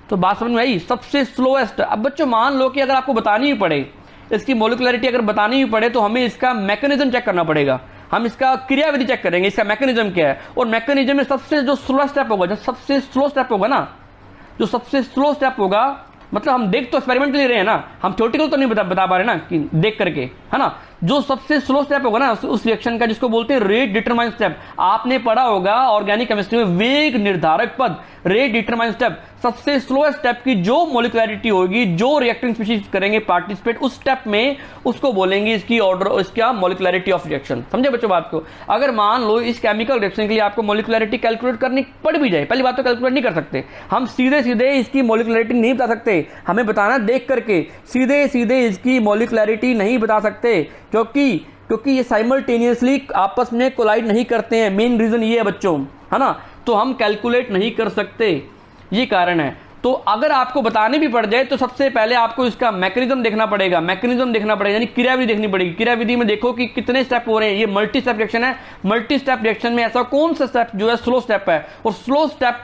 तो बात समझ में आई? सबसे स्लोएस्ट। अब बच्चों मान लो कि अगर आपको बतानी ही पड़े, इसकी मॉलिक्युलरिटी अगर बतानी ही पड़े, तो हमें इसका मैकेनिज्म चेक करना पड़ेगा। हम इसका क्रियाविधि चेक करेंगे, इसका मैकेनिज्म क्या है। और मैकेनिज्म में सबसे जो स्लो स्टेप होगा, जो सबसे स्लो स्टेप होगा ना, जो सबसे स्लो स्टेप होगा, मतलब हम देख तो एक्सपेरिमेंट ले रहे हैं ना, हम थ्योरेटिकल तो नहीं बता पा रहे ना कि देख करके, है ना। जो सबसे स्लो स्टेप होगा ना उस रिएक्शन का, जिसको बोलते हैं रेट डिटरमाइन स्टेप। आपने पढ़ा होगा ऑर्गेनिक केमिस्ट्री में वेग निर्धारक पद, रेट डिटरमाइन स्टेप। सबसे स्लोएस्ट स्टेप की जो मॉलिक्युलरिटी होगी, जो रिएक्टिंग स्पीशीज करेंगे पार्टिसिपेट उस स्टेप में, उसको बोलेंगे इसकी ऑर्डर, इसका मॉलिक्युलरिटी ऑफ रिएक्शन। समझे बच्चों बात को? अगर मान लो इस केमिकल रिएक्शन के लिए आपको मॉलिक्युलरिटी कैलकुलेट करनी पड़ भी जाए, पहली बात तो कैलकुलेट नहीं कर सकते हम, सीधे सीधे इसकी मॉलिक्युलरिटी नहीं बता सकते, हमें बताना देख करके। सीधे सीधे इसकी मॉलिक्युलरिटी नहीं बता सकते, क्योंकि ये साइमल्टेनियसली आपस में कोलाइड नहीं करते हैं। मेन रीजन ये है बच्चों, है ना। तो हम कैलकुलेट नहीं कर सकते, ये कारण है। तो अगर आपको बताने भी पड़ जाए तो सबसे पहले आपको इसका मैकेनिज्म देखना पड़ेगा, यानी क्रियाविधि देखनी पड़ेगी। क्रियाविधि में देखो कि कितने स्टेप हो रहे हैं। ये मल्टी स्टेप रिएक्शन है। मल्टी स्टेप रिएक्शन में ऐसा कौन सा स्टेप जो है स्लो स्टेप है, और स्लो स्टेप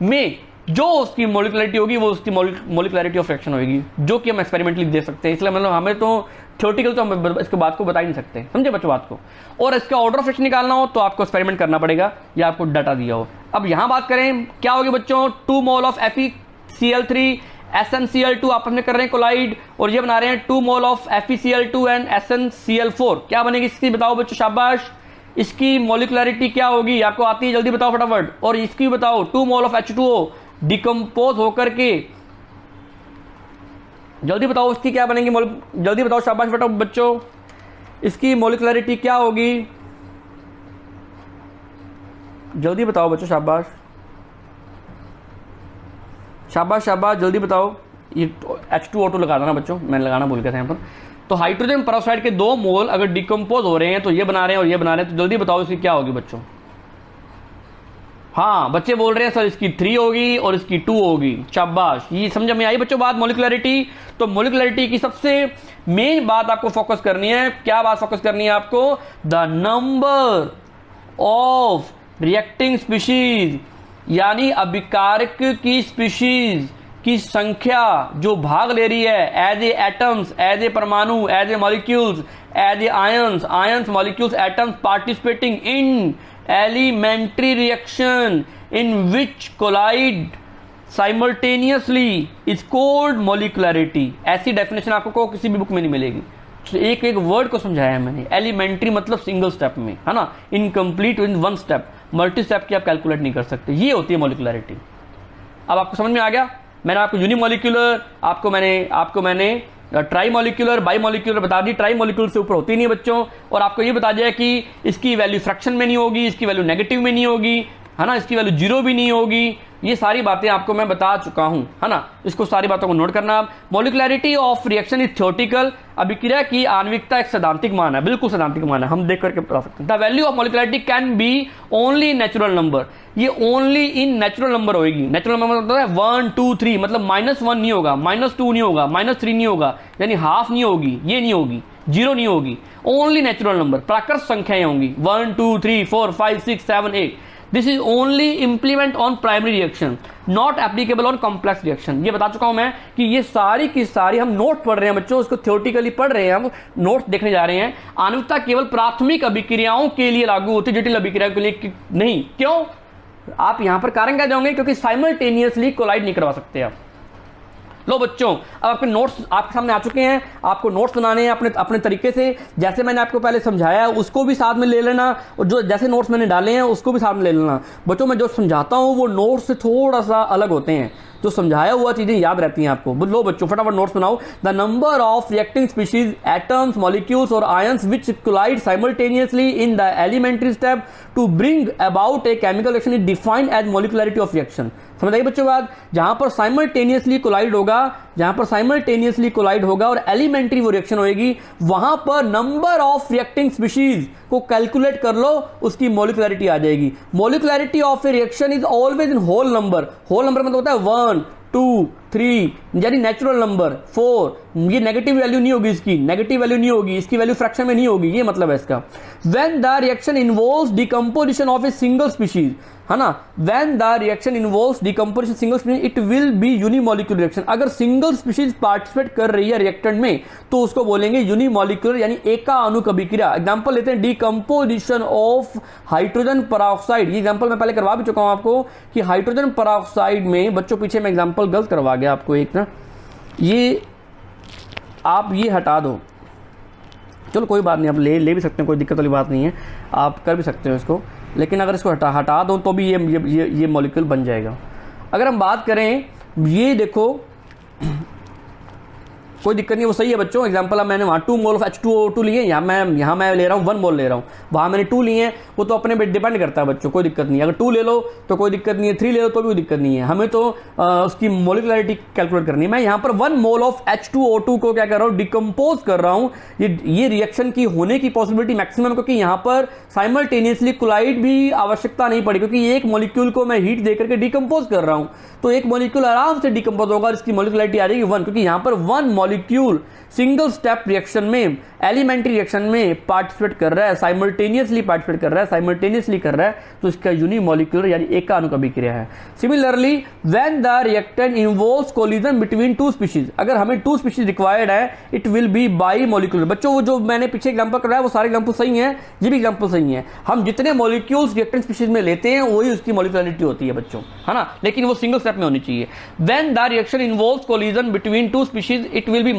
में जो उसकी मॉलिक्युलरिटी होगी वो उसकी मॉलिक्युलरिटी ऑफ रिएक्शन होगी, जो कि हम एक्सपेरिमेंटली दे सकते हैं। इसलिए मतलब हमें तो थ्योरेटिकल तो हम इसके बात को बता ही नहीं सकते। समझे बच्चों बात को? और इसका ऑर्डर ऑफ रिएक्शन निकालना हो तो आपको एक्सपेरिमेंट करना पड़ेगा, या आपको डाटा दिया हो। अब यहां बात करें क्या होगी बच्चों, 2 मोल ऑफ FeCl3 SnCl2 आपस में कर रहे हैं कोलाइड, और ये बना रहे हैं 2 mole of FeCl2 and SnCl4। क्या बनेगी इसकी बताओ बच्चों? शाबाश। इसकी मॉलिक्युलरिटी क्या होगी? आपको आती है, जल्दी बताओ फटाफट। और इसकी बताओ 2 मोल ऑफ H2O डिकम्पोज होकर के, जल्दी बताओ इसकी क्या बनेगी, जल्दी बताओ। शाबाश बेटा बच्चों, इसकी मॉलिक्युलरिटी क्या होगी? जल्दी बताओ बच्चों। शाबाश शाबाश शाबाश, जल्दी बताओ। ये H2O2 लगा देना बच्चों, मैंने लगाना भूल गया था यहाँ पर। तो हाइड्रोजन पेरोक्साइड के 2 मोल अगर डिकम्पोज हो रहे हैं, तो ये बना रहे हैं और ये बना रहे हैं, तो जल्दी बताओ इसकी क्या होगी बच्चों। हाँ बच्चे बोल रहे हैं सर इसकी 3 होगी और इसकी 2 होगी। शाबाश, ये समझ में आई बच्चों बात मॉलिक्युलरिटी। तो मॉलिक्युलरिटी की सबसे मेन बात आपको फोकस करनी है। क्या बात फोकस करनी है आपको? The number of reacting species, यानी अभिकारक की स्पीशीज की संख्या जो भाग ले रही है as a atoms, as a परमाणु, as a molecules, as a ions molecules, atoms participating in elementary reaction in which collide simultaneously is called molecularity। ऐसी डेफिनेशन आपको किसी भी बुक में नहीं मिलेगी। तो एक एक वर्ड को समझाया है मैंने। एलिमेंट्री मतलब सिंगल स्टेप में, है ना। Incomplete in one step, multi step की आप कैलकुलेट नहीं कर सकते। ये होती है मॉलिक्युलरिटी। अब आपको समझ में आ गया। मैंने आपको यूनिमोलिक्यूलर, आपको मैंने ट्राई मॉलिक्यूलर, बाई मॉलिक्यूलर बता दी। ट्राई मॉलिक्यूलर से ऊपर होती नहीं है बच्चों। और आपको ये बता दिया कि इसकी वैल्यू फ्रैक्शन में नहीं होगी, इसकी वैल्यू नेगेटिव में नहीं होगी, है ना, इसकी वैल्यू 0 भी नहीं होगी। ये सारी बातें आपको मैं बता चुका हूं, है ना। इसको सारी बातों को नोट करना। मॉलिक्युलरिटी ऑफ रिएक्शन इज थ्योरेटिकल। अभिक्रिया की आणविकता एक सैद्धांतिक मान है, बिल्कुल सैद्धांतिक मान है, हम देख करके बता सकते हैं। The value of molecularity can be only natural number. ये ओनली इन नेचुरल नंबर होगी। नेचुरल नंबर मतलब है 1 2 3, मतलब -1 नहीं होगा, -2 नहीं होगा, -3 नहीं होगा, यानी हाफ नहीं होगी, ये नहीं होगी, 0 नहीं होगी। ओनली नेचुरल नंबर, प्राकृत संख्याएं होंगी 1 2 3 4 5 6 7 8। This is only implement on primary reaction, not applicable on complex reaction. ये बता चुका हूं मैं कि ये सारी की सारी हम नोट पढ़ रहे हैं बच्चों, उसको थ्योरेटिकली पढ़ रहे हैं, हम नोट देखने जा रहे हैं। आणविकता केवल प्राथमिक अभिक्रियाओं के लिए लागू होती है, जटिल अभिक्रियाओं के लिए नहीं। क्यों? आप यहां पर कारण क्या जाओगे, क्योंकि साइमल्टेनियसली कोलाइड नहीं करवा सकते आप। लो बच्चों, अब आपके नोट्स आपके सामने आ चुके हैं, आपको नोट्स बनाने हैं अपने अपने तरीके से, जैसे मैंने आपको पहले समझाया उसको भी साथ में ले लेना, और जो जैसे नोट्स मैंने डाले हैं उसको भी साथ में ले लेना। बच्चों मैं जो समझाता हूं वो नोट्स से थोड़ा सा अलग होते हैं, जो समझाया हुआ चीजें याद रहती हैं आपको। लो बच्चों फटाफट नोट्स बनाओ। The number of reacting species, atoms, molecules और ions which collide simultaneously in the elementary step to bring about a chemical reaction is defined as molecularity of reaction. समझ आइए बच्चों बात, जहां पर साइमल्टेनियसली कोलाइड होगा, जहां पर साइमल्टेनियसली कोलाइड होगा और एलिमेंट्री वो रिएक्शन होगी, वहां पर नंबर ऑफ रिएक्टिंग स्पीशीज को कैलकुलेट कर लो, उसकी मॉलिक्युलरिटी आ जाएगी। Molecularity of a reaction is always in whole number. Whole number मतलब होता है 1 2 3, यानी नेचुरल नंबर 4। ये नेगेटिव वैल्यू नहीं होगी, इसकी नेगेटिव वैल्यू नहीं होगी, इसकी वैल्यू फ्रैक्शन में नहीं होगी, ये मतलब है इसका। When the reaction involves decomposition of a single species, है ना, when the reaction involves decomposition single species it will B unimolecular reaction. अगर सिंगल स्पीशीज पार्टिसिपेट कर रही है रिएक्टेंट में तो उसको बोलेंगे यूनिमॉलिक्यूलर, यानी एका अणु अभिक्रिया। एग्जांपल लेते हैं, डिकम्पोजिशन ऑफ हाइड्रोजन पेरोक्साइड। ये एग्जांपल मैं पहले करवा भी चुका हूं आपको कि हाइड्रोजन पेरोक्साइड में, बच्चों पीछे मैं एग्जांपल गलत करवा गया आपको एक ना, ये आप ये हटा दो, चलो कोई बात नहीं, आप ले भी सकते हैं, कोई दिक्कत वाली बात नहीं है, आप कर भी सकते हो इसको, लेकिन अगर इसको हटा दो तो भी ये मॉलिक्यूल बन जाएगा। अगर हम बात करें, ये देखो कोई दिक्कत नहीं, वो सही है बच्चों। एग्जांपल अब मैंने वहाँ 2 मोल ऑफ H2O2 लिए, यहाँ मैं ले रहा हूँ 1 मोल ले रहा हूँ, वहाँ मैंने 2 लिए हैं, वो तो अपने पे डिपेंड करता है बच्चों, कोई दिक्कत नहीं है। अगर 2 ले लो तो कोई दिक्कत नहीं है, 3 ले लो तो भी कोई दिक्कत नहीं है, हमें तो उसकी मॉलिक्युलरिटी कैलकुलेट करनी है। मैं यहाँ पर 1 मोल ऑफ H2O2 को क्या कर रहा हूँ, डिकम्पोज कर रहा हूँ। ये रिएक्शन की होने की पॉसिबिलिटी मैक्सिमम, क्योंकि यहाँ पर साइमल्टेनियसली कोलाइड भी आवश्यकता नहीं पड़ी, क्योंकि एक मॉलिक्यूल को मैं हीट देकर के डिकम्पोज कर रहा हूँ, तो एक मॉलिक्यूल आराम से डिकम्पोज होगा, इसकी मॉलिक्युलरिटी आ जाएगी 1, क्योंकि यहाँ पर 1 मॉलिक्यूल सिंगल स्टेप रिएक्शन में, एलिमेंट्री रिएक्शन में पार्टिसिपेट कर रहा है, साइमल्टेनियसली पार्टिसिपेट कर रहा है, साइमल्टेनियसली कर रहा है, तो इसका यूनिमॉलिक्यूलर यानी एका अणु अभिक्रिया है। Similarly when the reactant involves collision between 2 species, अगर हमें 2 स्पीशीज रिक्वायर्ड है, it will B by molecular. बच्चों वो जो मैंने पीछे एग्जांपल कराया वो सारे एग्जांपल सही हैं, ये भी एग्जांपल सही है। हम जितने मॉलिक्यूल्स रिएक्टेंट स्पीशीज में लेते हैं वही उसकी मॉलिक्युलरिटी होती है बच्चों, है ना, लेकिन वो सिंगल स्टेप में होनी चाहिए। When the reaction involves collision between 2 species it will be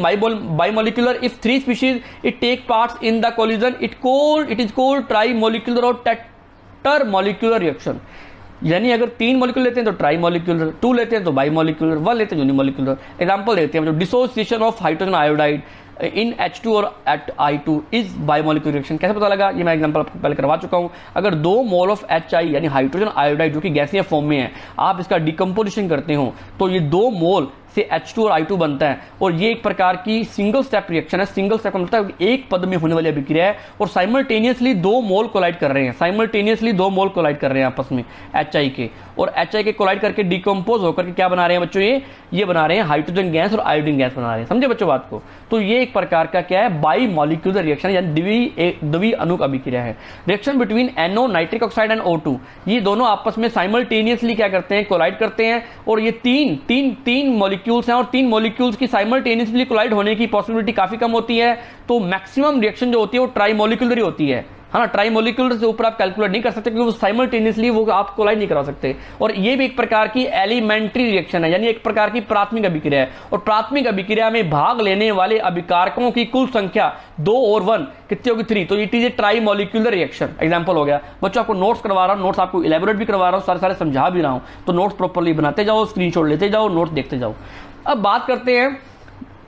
bimolecular. If 3 species it take parts in the collision it is called trimolecular और टेट्रामॉलिक्यूलर रिएक्शन। यानी अगर 3 मॉलिक्यूल लेते हैं तो ट्राइमॉलिक्यूलर, 2 लेते हैं तो बाइमॉलिक्यूलर, 1 लेते हैं यूनिमॉलिक्यूलर। एग्जांपल देते हैं, जो dissociation of hydrogen iodide in H2 और at I2 इज बाइमॉलिक्यूलर रिएक्शन। कैसे पता लगा, ये मैं एग्जांपल आपको पहले करवा चुका हूं। अगर 2 मोल ऑफ HI यानी हाइड्रोजन आयोडाइड जो कि गैसीय फॉर्म में है, आप इसका डिकम्पोजिशन करते हो तो ये 2 मोल से H2 और I2 बनता है, और ये एक प्रकार की सिंगल स्टेप रिएक्शन है। सिंगल स्टेप का मतलब एक पद में होने वाली अभिक्रिया है, और साइमल्टेनियसली 2 मोल कोलाइड कर रहे हैं, साइमल्टेनियसली 2 मोल कोलाइड कर रहे हैं आपस में HI के, और HI के कोलाइड करके डिकम्पोज होकर के क्या बना रहे हैं बच्चों, ये बना रहे हैं हाइड्रोजन गैस और आयोडीन गैस बना रहे हैं। समझे बच्चों बात को, तो ये एक प्रकार का क्या है, बाई मॉलिक्यूलर रिएक्शन यानी द्वि अणुक अभिक्रिया है। Reaction between NO nitric oxide and O2, ये दोनों आपस में साइमल्टेनियसली क्या करते हैं, कोलाइड करते हैं, और ये तीन मॉलिक्यूल्स हैं, और 3 मॉलिक्यूल्स की साइमल्टेनियसली कोलाइड होने की पॉसिबिलिटी काफी कम होती है, तो मैक्सिमम रिएक्शन जो होती है वो ट्राइमॉलिक्यूलर ही होती है ना। ट्राइमॉलिक्यूलर से ऊपर आप कैलकुलेट नहीं कर सकते, क्योंकि वो साइमल्टेनियसली वो आप कोलाइड नहीं करा सकते। और ये भी एक प्रकार की एलिमेंट्री रिएक्शन है, यानी एक प्रकार की प्राथमिक अभिक्रिया है, और प्राथमिक अभिक्रिया में भाग लेने वाले अभिकारकों की कुल संख्या 2 और 1 कितनी होगी, 3, तो it is a trimolecular reaction. Example हो गया बच्चों, आपको नोट्स करवा रहा हूं, नोट्स आपको इलेबोरेट भी करवा रहा हूं, सारे समझा भी रहा हूं, तो नोट्स प्रॉपर्ली बनाते जाओ, स्क्रीनशॉट लेते जाओ, नोट्स देखते जाओ। अब बात करते हैं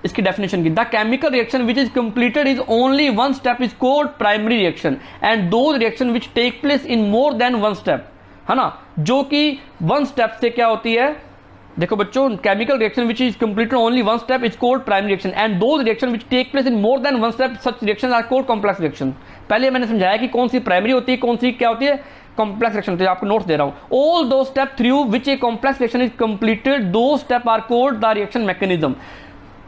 इसकी डेफिनेशन की। The chemical reaction which is completed is only 1 step is called primary reaction, and those reaction which take place in more than 1 step, है ना, जो कि 1 स्टेप से क्या होती है, देखो बच्चों, chemical reaction which is completed only 1 step is called primary reaction, and those reaction which take place in more than 1 step such reaction are called complex reaction. पहले मैंने समझाया कि कौन सी प्राइमरी होती है, कौन सी क्या होती है, कॉम्प्लेक्स रिएक्शन। तो आपको नोट्स दे रहा हूं, ऑल दो step through which a complex reaction is completed, दो step are called the reaction mechanism,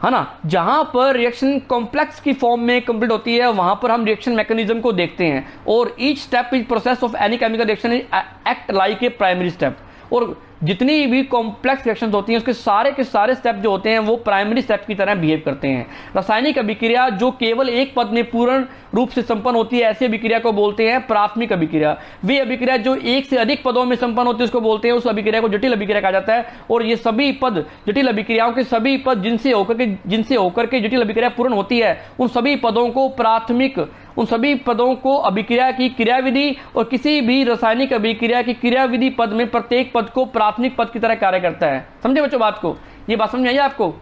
है ना। जहां पर रिएक्शन कॉम्प्लेक्स की फॉर्म में कंप्लीट होती है वहां पर हम रिएक्शन मैकेनिज्म को देखते हैं, और each step is process of any chemical reaction is act like a primary step. और जितनी भी कॉम्प्लेक्स रिएक्शंस होती हैं उसके सारे के सारे स्टेप जो होते हैं वो प्राइमरी स्टेप की तरह बिहेव करते हैं। रासायनिक अभिक्रिया जो केवल एक पद में पूर्ण रूप से संपन्न होती है ऐसी अभिक्रिया को बोलते हैं प्राथमिक अभिक्रिया। वे अभिक्रिया जो एक से अधिक पदों में संपन्न होती है उसको बोलते हैं, उस अभिक्रिया को जटिल अभिक्रिया कहा जाता है। और ये सभी पद जटिल अभिक्रियाओं के सभी पद जिनसे होकर के जटिल अभिक्रिया पूर्ण होती है उन सभी पदों को प्राथमिक, उन सभी पदों को अभिक्रिया की क्रियाविधि और किसी भी रासायनिक अभिक्रिया की क्रियाविधि पद में प्रत्येक पद को प्राथमिक पद की तरह कार्य करता है। समझे बच्चों बात को? ये बात समझ में आई आपको?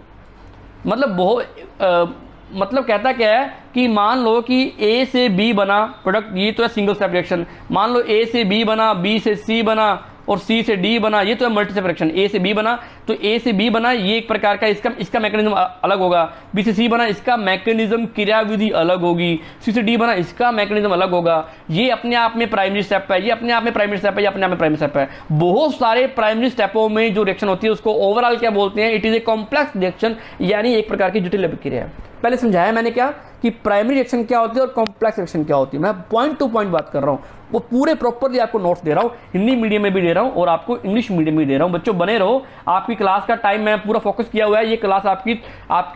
मतलब कहता क्या है कि मान लो कि A से B बना प्रोडक्ट, ये तो है सिंगल स्टेप रिएक्शन। मान लो A से B बना, B से C बना और C से D बना, ये तो है मल्टी स्टेप रिएक्शन। A से B बना तो A से B बना, ये एक प्रकार का इसका मैकेनिज्म अलग होगा। B से C बना, इसका मैकेनिज्म क्रियाविधि अलग होगी। C से D बना, इसका मैकेनिज्म अलग होगा। ये अपने आप में प्राइमरी स्टेप है, ये अपने आप में प्राइमरी स्टेप है, ये अपने आप में प्राइमरी स्टेप है। बहुत सारे प्राइमरी स्टेपों में जो रिएक्शन होती है उसको ओवरऑल क्या बोलते हैं? It is A complex reaction, यानी एक प्रकार की जटिल अभिक्रिया है। पहले समझाया मैंने क्या कि प्राइमरी रिएक्शन क्या होती है और कॉम्प्लेक्स रिएक्शन क्या होती है। मैं पॉइंट टू पॉइंट बात कर रहा हूं, वो पूरे प्रॉपरली आपको नोट्स दे रहा हूं, हिंदी मीडियम में भी दे रहा हूं और आपको इंग्लिश मीडियम में भी दे रहा हूं। बच्चों बने रहो, आपकी क्लास का टाइम मैं पूरा फोकस किया हुआ है। ये क्लास आपकी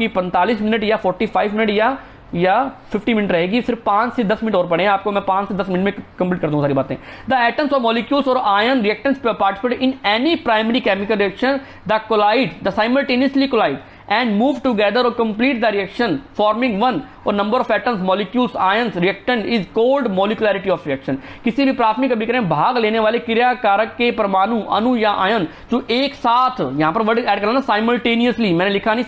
45 मिनट या 45 मिनट या 50 मिनट रहेगी। सिर्फ 5 से 10 मिनट और पढ़े, आपको मैं 5 से 10 मिनट में कंप्लीट कर दूंगा सारी बातें। द एटम्स और मॉलिक्यूल्स और ion reactants participate in any primary chemical reaction the simultaneously collide and move together or complete the reaction forming one or number of atoms, molecules, ions, reactant is called molecularity of reaction। किसी भी प्राथमिक अभिक्रिया में भाग लेने वाले क्रिया कारक के परमाणु, अणु या आयन जो एक साथ, यहां पर वर्ड ऐड करना ना साइमल्टेनियसली, मैंने लिखा नहीं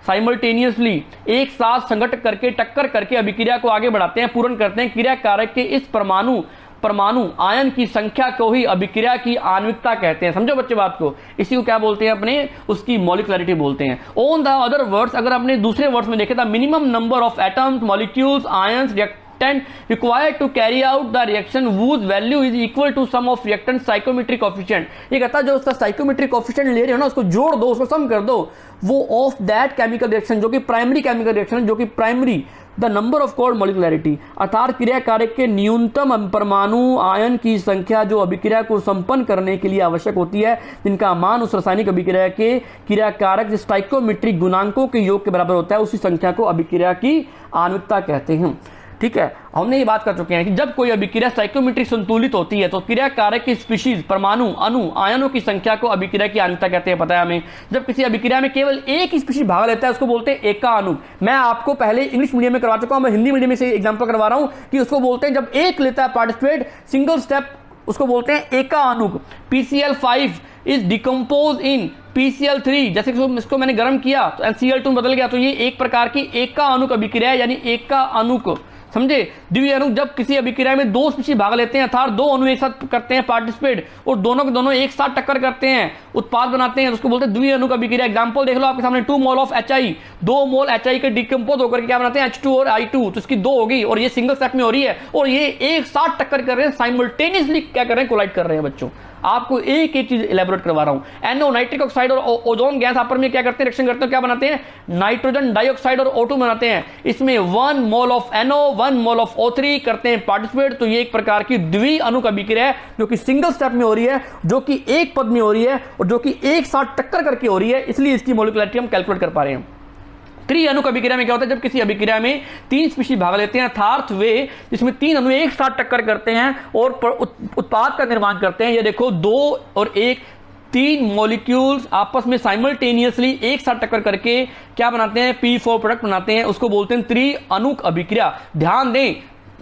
साइमल्टेनियसली एक साथ संघट करके टक्कर करके अभिक्रिया को आगे बढ़ाते हैं, पूर्ण करते हैं। क्रिया कारक के इस परमाणु आयन की संख्या को ही अभिक्रिया की आणविकता कहते हैं। समझो बच्चे बात को? इसी को क्या बोलते हैं अपने? उसकी मॉलिक्युलरिटी बोलते हैं। ऑन द अदर वर्ड्स, अगर अपने दूसरे वर्ड्स में देखें तो minimum number of atoms, molecules, ions, reactant required to carry out the reaction whose value is equal to sum of reactant stoichiometric coefficient। ये कहता है जो उसका stoichiometric coefficient ले रहे हो ना उसको जोड़ दो, उसको सम कर दो, वो ऑफ दैट केमिकल रिएक्शन जो कि प्राइमरी केमिकल रिएक्शन, जो कि primary the number of called molecularity, अर्थात क्रिया कारक के न्यूनतम परमाणु आयन की संख्या जो अभिक्रिया को संपन्न करने के लिए आवश्यक होती है, जिनका मान उस रासायनिक अभिक्रिया के क्रिया कारक स्टाइकोमेट्रिक गुणांकों के योग के बराबर होता है, उसी संख्या को अभिक्रिया की आणविकता कहते हैं। ठीक है, हमने ये बात कर चुके हैं कि जब कोई अभिक्रिया स्टाइकोमेट्रिक संतुलित होती है तो क्रिया कारक की स्पीशीज, परमाणु, अणु, आयनों की संख्या को अभिक्रिया की आणविकता कहते हैं। पता है हमें? जब किसी अभिक्रिया में केवल एक ही स्पीशीज भाग लेता है उसको बोलते हैं एका अणु। मैं आपको पहले इंग्लिश मीडियम में करवा चुका हूं, मैं हिंदी मीडियम में से एग्जांपल करवा रहा हूं कि उसको बोलते हैं जब एक लेता है पार्टिसिपेट सिंगल स्टेप, उसको बोलते हैं एका अणु। PCl5 is decompose in PCl3, जैसे इसको मैंने गर्म किया तो NCl2 बदल गया, तो ये एक प्रकार की एका अणु अभिक्रिया यानी एका अणु। समझे? द्वितीय अणु, जब किसी अभिक्रिया में दो स्पीशीज भाग लेते हैं अर्थात दो अणु एक साथ करते हैं पार्टिसिपेट और दोनों के दोनों एक साथ टक्कर करते हैं, उत्पाद बनाते हैं, उसको बोलते हैं द्वितीय अणु अभिक्रिया। एग्जांपल देख लो आपके सामने, 2 mole of HI, 2 mole HI के डिकम्पोज होकर के क्या बनाते हैं? H2 और I2, तो इसकी 2 होगी और ये सिंगल स्टेप में हो रही है और ये एक साथ टक्कर कर रहे हैं, साइमल्टेनियसली क्या कर रहे हैं? कोलाइड कर रहे हैं। बच्चों आपको एक एक चीज इलेबोरेट करवा रहा हूं। NO नाइट्रिक ऑक्साइड और ओजोन गैस आपस में क्या करते हैं? रिएक्शन करते हैं, क्या बनाते हैं? नाइट्रोजन डाइऑक्साइड और O2 बनाते हैं। इसमें 1 mole of NO 1 mole of O3 करते हैं पार्टिसिपेट, तो ये एक प्रकार की द्वि अणु अभिक्रिया है जो कि सिंगल स्टेप में हो रही है, जो कि एक पद में हो रही है और जो कि एक साथ टक्कर करके हो रही है, इसलिए इसकी मॉलिक्युलरिटी हम कैलकुलेट कर पा रहे हैं। त्रि अणु अभिक्रिया में क्या होता है? जब किसी अभिक्रिया में 3 स्पीशीज भाग लेते हैं अर्थात वे जिसमें 3 अणु एक साथ टक्कर करते हैं और उत्पाद का निर्माण करते हैं। ये देखो 2 और 1, 3 मॉलिक्यूल्स आपस में साइमल्टेनियसली एक साथ टक्कर करके क्या बनाते हैं? P4 प्रोडक्ट बनाते हैं, उसको बोलते हैं त्रि अणु अभिक्रिया। ध्यान दें,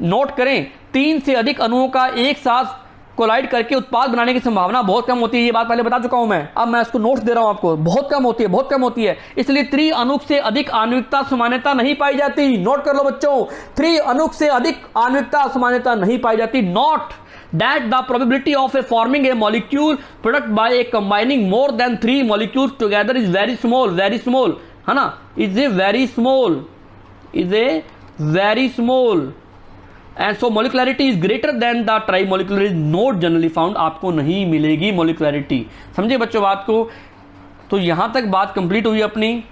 नोट करें, 3 से अधिक अणुओं का एक साथ कोलाइड करके उत्पाद बनाने की संभावना बहुत कम होती है। ये बात पहले बता चुका हूं मैं, अब मैं इसको नोट्स दे रहा हूं आपको। बहुत कम होती है, बहुत कम होती है, इसलिए त्रि अणु से अधिक आणविकता सामान्यता नहीं पाई जाती। नोट कर लो बच्चों, त्रि अणु से अधिक आणविकता सामान्यता नहीं पाई जाती। Not that the probability of a forming a molecule product by a combining more than 3 molecules together is very small है ना, is a very small and so molecularity is greater than the trimolecular is not generally found। आपको नहीं मिलेगी molecularity। समझे बच्चों बात को? तो यहां तक बात कंप्लीट हुई अपनी।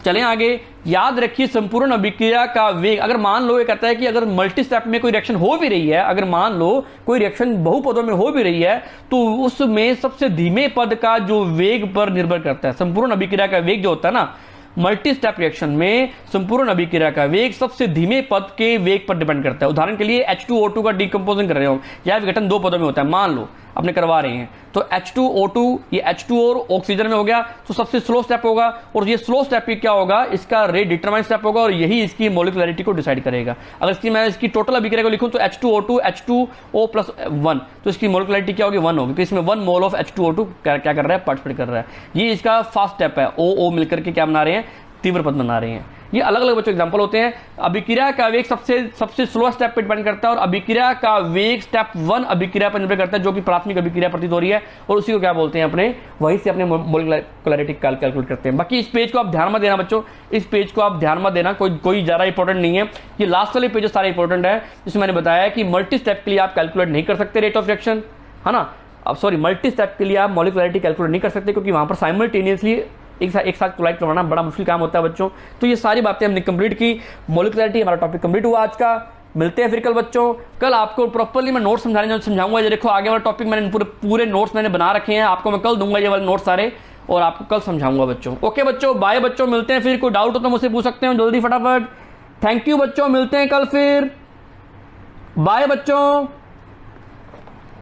चलें आगे। याद रखिए संपूर्ण अभिक्रिया का वेग, अगर मान लो ये कहता है कि अगर मल्टी स्टेप में कोई रिएक्शन हो भी रही है, अगर मान लो कोई रिएक्शन बहुपदों में हो भी रही है, तो उसमें सबसे धीमे पद का जो वेग पर निर्भर करता है। संपूर्ण अभिक्रिया का वेग जो होता है ना, मल्टी स्टेप रिएक्शन में संपूर्ण अभिक्रिया का वेग सबसे धीमे पद के वेग पर डिपेंड करता है। उदाहरण के लिए H2O2 का डिकम्पोजिंग कर रहे हो, या विघटन दो पदों में होता है, मान लो अपने करवा रहे हैं, तो H2O2 ये H2 और ऑक्सीजन में हो गया, तो सबसे स्लो स्टेप होगा, और ये स्लो स्टेप क्या होगा, इसका रेट डिटरमाइन स्टेप होगा, और यही इसकी मॉलिक्युलरिटी को डिसाइड करेगा। अगर इसकी मैं इसकी टोटल अभिक्रिया को लिखूं तो H2O2 H2O+1, तो इसकी मॉलिक्युलरिटी क्या होगी, 1 होगी, तो इसमें 1 मोल ऑफ H2O2 क्या कर रहा है, पार्टिसिपेट कर रहा है। ये इसका फास्ट स्टेप है, O मिलकर के क्या बना रहे हैं, तीव्र पद बना रहे हैं। ये अलग अलग बच्चों एग्जांपल होते हैं। अभिक्रिया का वेग सबसे स्लो स्टेप पर डिपेंड करता है, और अभिक्रिया का वेग स्टेप 1 अभिक्रिया पर निर्भर करता है, जो कि प्राथमिक अभिक्रिया प्रतीत हो रही है, और उसी को क्या बोलते हैं, अपने वहीं से अपने मॉलिक्युलरिटी कैलकुलेट करते हैं। बाकी इस पेज को आप ध्यान में देना बच्चों, इस पेज को आप ध्यान में देना, कोई ज्यादा इंपॉर्टेंट नहीं है। ये लास्ट वाले पेज सारे इंपॉर्टेंट है, जिसमें मैंने बताया कि मल्टी स्टेप के लिए आप कैलकुलेट नहीं कर सकते रेट ऑफ रिएक्शन, है ना। अब सॉरी, मल्टी स्टेप के लिए आप मॉलिक्युलरिटी कैलकुलेट नहीं कर सकते, क्योंकि वहां पर साइमल्टेनियसली एक साथ कोलाइड करवाना बड़ा मुश्किल काम होता है बच्चों। तो ये सारी बातें हमने कंप्लीट की, मॉलिक्युलरिटी हमारा टॉपिक कंप्लीट हुआ आज का। मिलते हैं फिर कल बच्चों, कल आपको प्रॉपर्ली मैं नोट्स समझाऊंगा। ये देखो आगे वाला टॉपिक मैंने पूरे नोट्स मैंने बना रखे हैं, आपको मैं कल दूंगा ये वाले नोट्स सारे, और आपको कल समझाऊंगा बच्चों। ओके बच्चों, बाय बच्चों, मिलते हैं फिर। कोई डाउट हो तो मुझसे पूछ सकते हो जल्दी फटाफट। थैंक यू बच्चों, मिलते हैं कल फिर, बाय बच्चों।